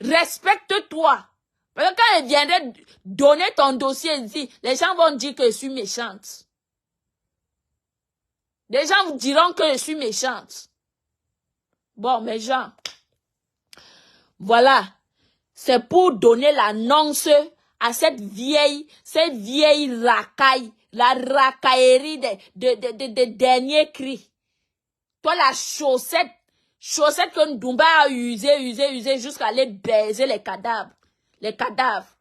Respecte-toi. Parce que quand elle viendrait donner ton dossier ici, les gens vont dire que je suis méchante. Les gens vous diront que je suis méchante. Bon, mes gens, voilà. C'est pour donner l'annonce à cette vieille racaille, la racaillerie des derniers cris. Toi, la chaussette que Ndoumba a usé jusqu'à aller baiser les cadavres. Les cadavres.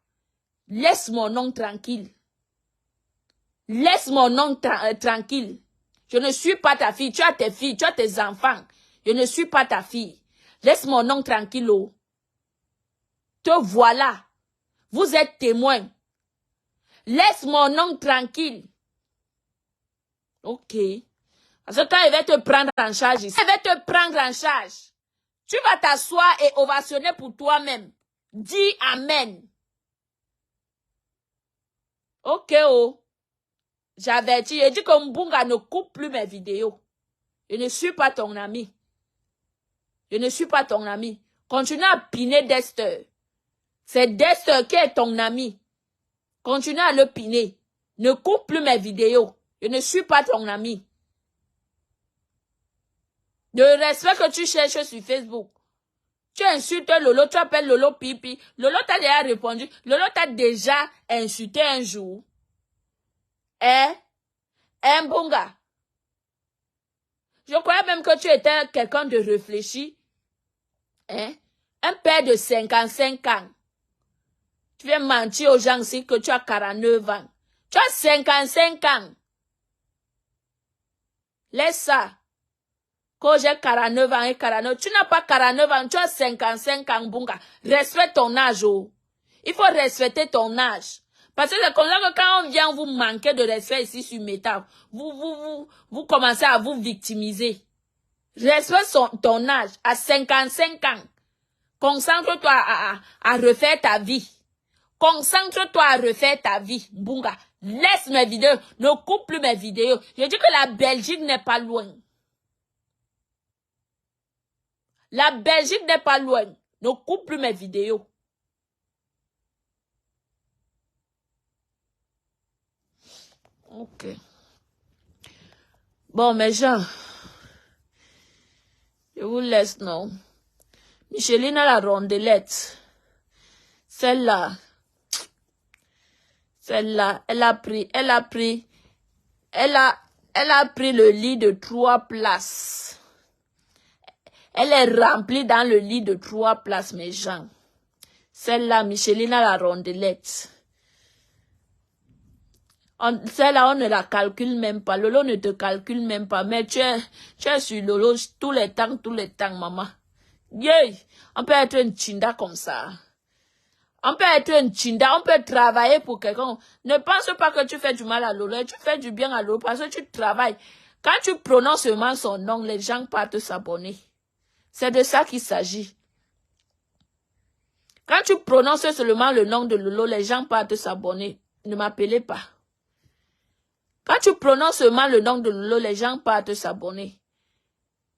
Laisse mon nom tranquille. Laisse mon nom tranquille. Je ne suis pas ta fille. Tu as tes filles, tu as tes enfants. Je ne suis pas ta fille. Laisse mon nom tranquille. Oh. Te voilà. Vous êtes témoin. Laisse mon nom tranquille. Ok. Parce que quand il va te prendre en charge ici, il va te prendre en charge. Tu vas t'asseoir et ovationner pour toi-même. Dis Amen. Ok, oh. J'avertis. Je dis que Mbunga ne coupe plus mes vidéos. Je ne suis pas ton ami. Je ne suis pas ton ami. Continue à piner Dexter. C'est Dexter qui est ton ami. Continue à le piner. Ne coupe plus mes vidéos. Je ne suis pas ton ami. Le respect que tu cherches sur Facebook. Tu insultes Lolo, tu appelles Lolo Pipi. Lolo t'a déjà répondu. Lolo t'a déjà insulté un jour. Mbunga. Je croyais même que tu étais quelqu'un de réfléchi. Un père de 55 ans. Tu viens mentir aux gens ici que tu as 49 ans. Tu as 55 ans. Laisse ça. Quand j'ai 49 ans et 49, tu n'as pas 49 ans, tu as 55 ans, Mbunga. Respecte ton âge, oh. Il faut respecter ton âge. Parce que c'est comme ça que quand on vient vous manquer de respect ici sur Meta, vous commencez à vous victimiser. Respecte ton âge à 55 ans. Concentre-toi à refaire ta vie. Concentre-toi à refaire ta vie, Mbunga. Laisse mes vidéos, ne coupe plus mes vidéos. Je dis que la Belgique n'est pas loin. La Belgique n'est pas loin. Ne coupe plus mes vidéos. Ok. Bon, mes gens, je vous laisse, non. Micheline a la rondelette. Celle-là, elle a pris le lit de 3 places. Elle est remplie dans le lit de 3 places, mes gens. Celle-là, Micheline a la rondelette. Celle-là, on ne la calcule même pas. Lolo ne te calcule même pas. Mais tu es sur Lolo tous les temps, maman. Yeah. On peut être un chinda comme ça. On peut être un chinda, on peut travailler pour quelqu'un. Ne pense pas que tu fais du mal à Lolo. Tu fais du bien à Lolo parce que tu travailles. Quand tu prononces seulement son nom, les gens partent s'abonner. C'est de ça qu'il s'agit. Quand tu prononces seulement le nom de Lolo, les gens partent s'abonner. Ne m'appelez pas. Quand tu prononces mal le nom de Lolo, les gens partent s'abonner.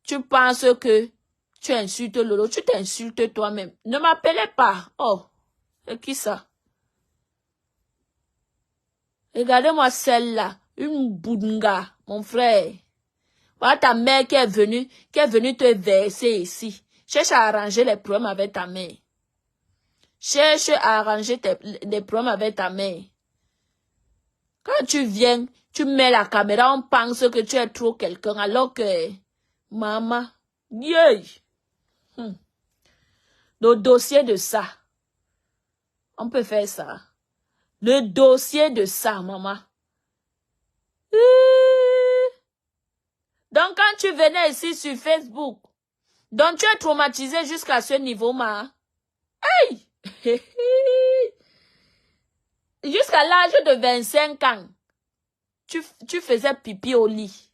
Tu penses que tu insultes Lolo, tu t'insultes toi-même. Ne m'appelez pas. Oh, c'est qui ça? Regardez-moi celle-là, une boudinga, mon frère. Voilà ta mère qui est venue te verser ici. Cherche à arranger les problèmes avec ta mère. Cherche à arranger les problèmes avec ta mère. Quand tu viens, tu mets la caméra, on pense que tu es trop quelqu'un, alors que, maman, yeah. Le dossier de ça, on peut faire ça. Le dossier de ça, maman. Donc, quand tu venais ici sur Facebook, donc tu es traumatisé jusqu'à ce niveau, ma. Hey! Jusqu'à l'âge de 25 ans, tu faisais pipi au lit.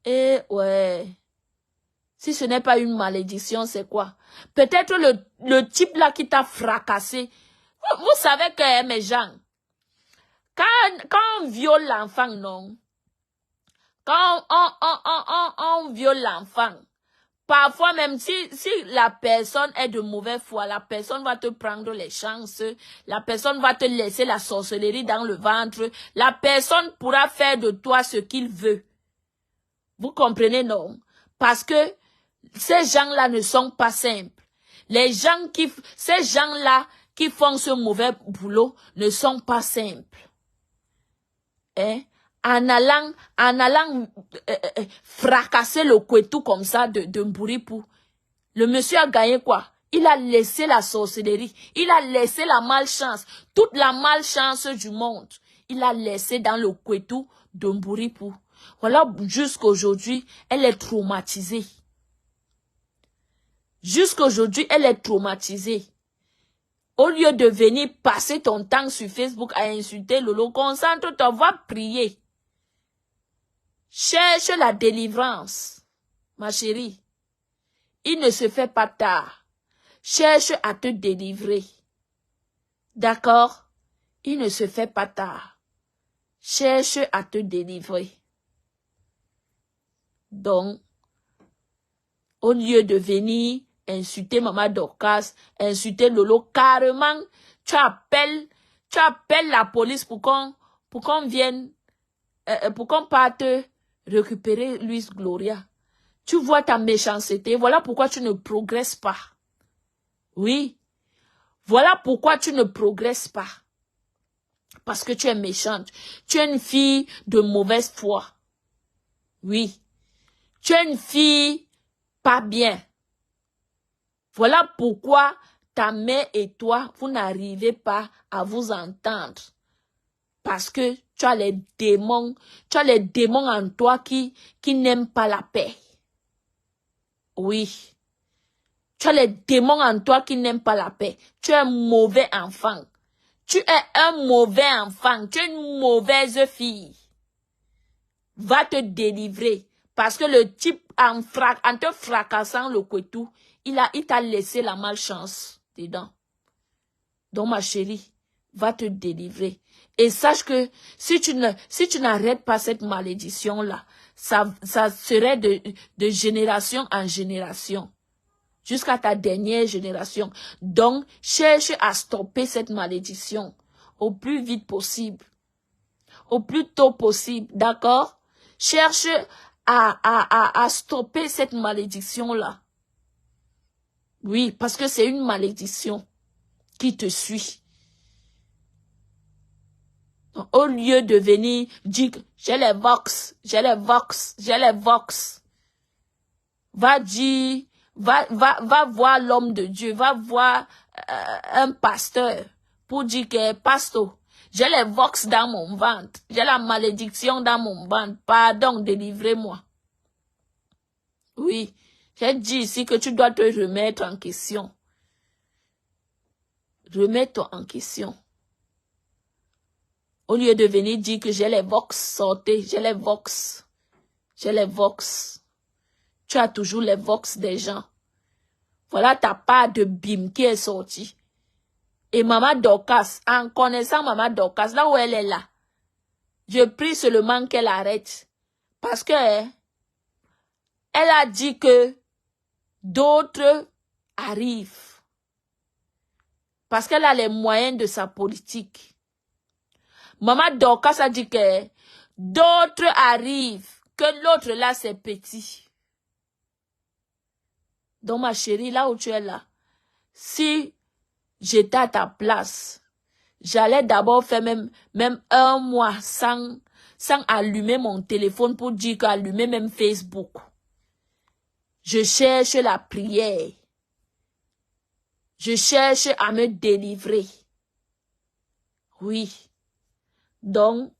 Et ouais. Si ce n'est pas une malédiction, c'est quoi? Peut-être le type là qui t'a fracassé. Vous savez que, mes gens, quand on viole l'enfant, non? Quand on viole l'enfant, parfois même si la personne est de mauvaise foi, la personne va te prendre les chances, la personne va te laisser la sorcellerie dans le ventre, la personne pourra faire de toi ce qu'il veut. Vous comprenez, non? Parce que ces gens-là ne sont pas simples. Ces gens-là qui font ce mauvais boulot ne sont pas simples. Hein? En allant fracasser le couetou comme ça de Mbouripou, le monsieur a gagné quoi? Il a laissé la sorcellerie, il a laissé la malchance, toute la malchance du monde. Il a laissé dans le couetou de Mbouripou. Voilà, jusqu'aujourd'hui, elle est traumatisée. Jusqu'aujourd'hui, elle est traumatisée. Au lieu de venir passer ton temps sur Facebook à insulter Lolo, concentre-toi, va prier. Cherche la délivrance, ma chérie. Il ne se fait pas tard. Cherche à te délivrer. D'accord? Il ne se fait pas tard. Cherche à te délivrer. Donc, au lieu de venir insulter Maman Dorcas, insulter Lolo, carrément, tu appelles la police pour qu'on vienne, pour qu'on parte récupérer Luis Gloria. Tu vois ta méchanceté, voilà pourquoi tu ne progresses pas. Oui, voilà pourquoi tu ne progresses pas. Parce que tu es méchante. Tu es une fille de mauvaise foi. Oui, tu es une fille pas bien. Voilà pourquoi ta mère et toi, vous n'arrivez pas à vous entendre. Parce que tu as les démons en toi qui n'aiment pas la paix. Oui. Tu as les démons en toi qui n'aiment pas la paix. Tu es un mauvais enfant. Tu es un mauvais enfant. Tu es une mauvaise fille. Va te délivrer. Parce que le type, en te fracassant le couteau, il t'a laissé la malchance dedans. Donc, ma chérie, va te délivrer. Et sache que si tu n'arrêtes pas cette malédiction-là, ça serait de génération en génération. Jusqu'à ta dernière génération. Donc, cherche à stopper cette malédiction au plus vite possible. Au plus tôt possible, d'accord? Cherche à stopper cette malédiction-là. Oui, parce que c'est une malédiction qui te suit. Au lieu de venir dire, j'ai les vox, j'ai les vox, j'ai les vox. Va dire, va voir l'homme de Dieu, va voir un pasteur pour dire que, pasteur, j'ai les vox dans mon ventre, j'ai la malédiction dans mon ventre, pardon, délivrez-moi. Oui, j'ai dit ici que tu dois te remettre en question. Remets-toi en question. Au lieu de venir dire que j'ai les vox, sortez, j'ai les vox, j'ai les vox. Tu as toujours les vox des gens. Voilà ta part de bim qui est sortie. Et Maman Dorcas, en connaissant Maman Dorcas, là où elle est là, Je prie seulement qu'elle arrête. Parce que elle a dit que d'autres arrivent. Parce qu'elle a les moyens de sa politique. Maman Dorcas a dit que d'autres arrivent. Que l'autre là, c'est petit. Donc ma chérie, là où tu es là, si j'étais à ta place, j'allais d'abord faire même un mois sans allumer mon téléphone pour dire qu'allumer même Facebook. Je cherche la prière. Je cherche à me délivrer. Oui. Donc,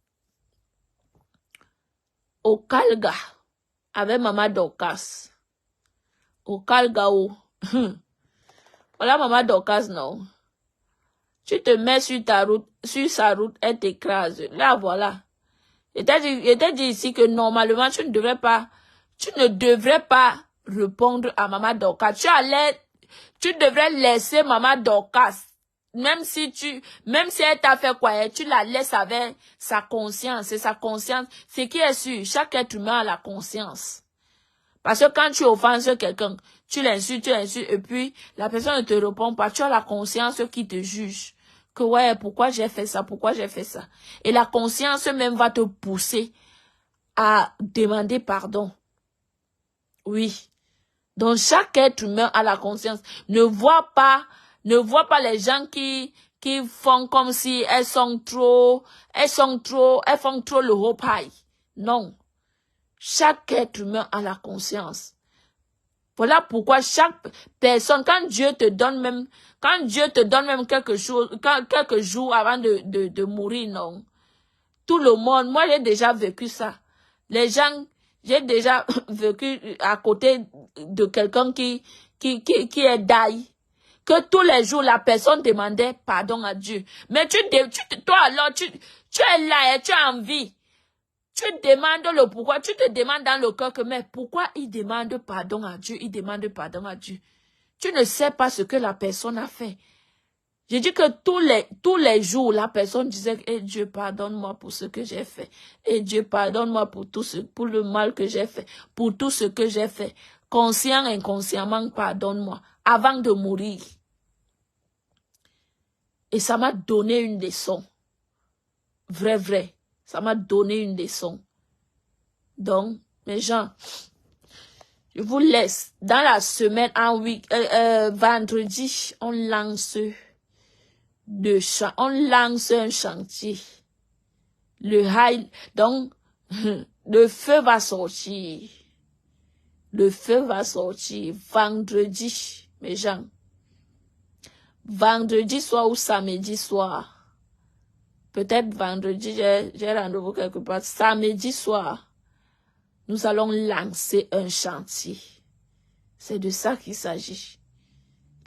au Calga, avec Maman Dorcas. Au Calga, voilà Maman Dorcas, non. Tu te mets sur sa route, elle t'écrase. Là, voilà. Je t'ai dit ici que normalement, tu ne devrais pas répondre à Maman Dorcas. Tu devrais laisser Maman Dorcas. Même si elle t'a fait quoi, tu la laisses avec sa conscience. Et sa conscience, c'est qui est sûr, chaque être humain a la conscience. Parce que quand tu offenses quelqu'un, tu l'insultes, et puis la personne ne te répond pas, tu as la conscience qui te juge. Que ouais, pourquoi j'ai fait ça, Et la conscience même va te pousser à demander pardon. Oui. Donc chaque être humain a la conscience. Ne vois pas les gens qui font comme si elles font trop le haut paille. Non. Chaque être humain a la conscience. Voilà pourquoi chaque personne, quand Dieu te donne même quelque chose, quelques jours avant de mourir, non. Tout le monde, moi j'ai déjà vécu ça. Les gens, j'ai déjà vécu à côté de quelqu'un qui est daï. Que tous les jours, la personne demandait pardon à Dieu. Mais toi alors, tu es là et tu as envie. Tu demandes le pourquoi. Tu te demandes dans le cœur que, mais pourquoi il demande pardon à Dieu? Il demande pardon à Dieu. Tu ne sais pas ce que la personne a fait. Je dis que tous les jours, la personne disait, eh Dieu, pardonne-moi pour ce que j'ai fait. Eh Dieu, pardonne-moi pour pour le mal que j'ai fait. Pour tout ce que j'ai fait. Conscient, inconsciemment, pardonne-moi. Avant de mourir. Et ça m'a donné une leçon. Vrai. Ça m'a donné une leçon. Donc, mes gens, je vous laisse. Dans la semaine, vendredi, on lance un chantier. Donc, le feu va sortir. Le feu va sortir vendredi, mes gens. Vendredi soir ou samedi soir. Peut-être vendredi, j'ai rendez-vous quelque part. Samedi soir, nous allons lancer un chantier. C'est de ça qu'il s'agit.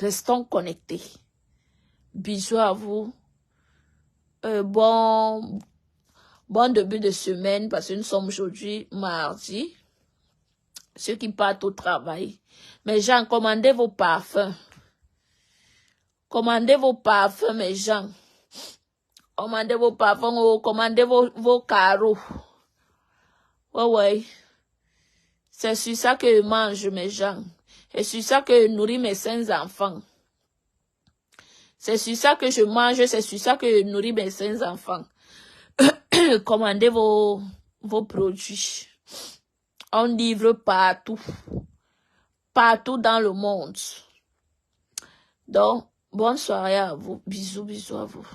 Restons connectés. Bisous à vous. Bon début de semaine, parce que nous sommes aujourd'hui mardi. Ceux qui partent au travail. Mes gens, commandez vos parfums. Commandez vos parfums, mes gens. Commandez vos parfums, commandez vos carreaux. Ouais. C'est sur ça que je mange, mes gens. C'est sur ça que je nourris mes 5 enfants. C'est sur ça que je mange, c'est sur ça que je nourris mes 5 enfants. Commandez vos produits. On livre partout. Partout dans le monde. Donc, bonne soirée à vous. Bisous à vous.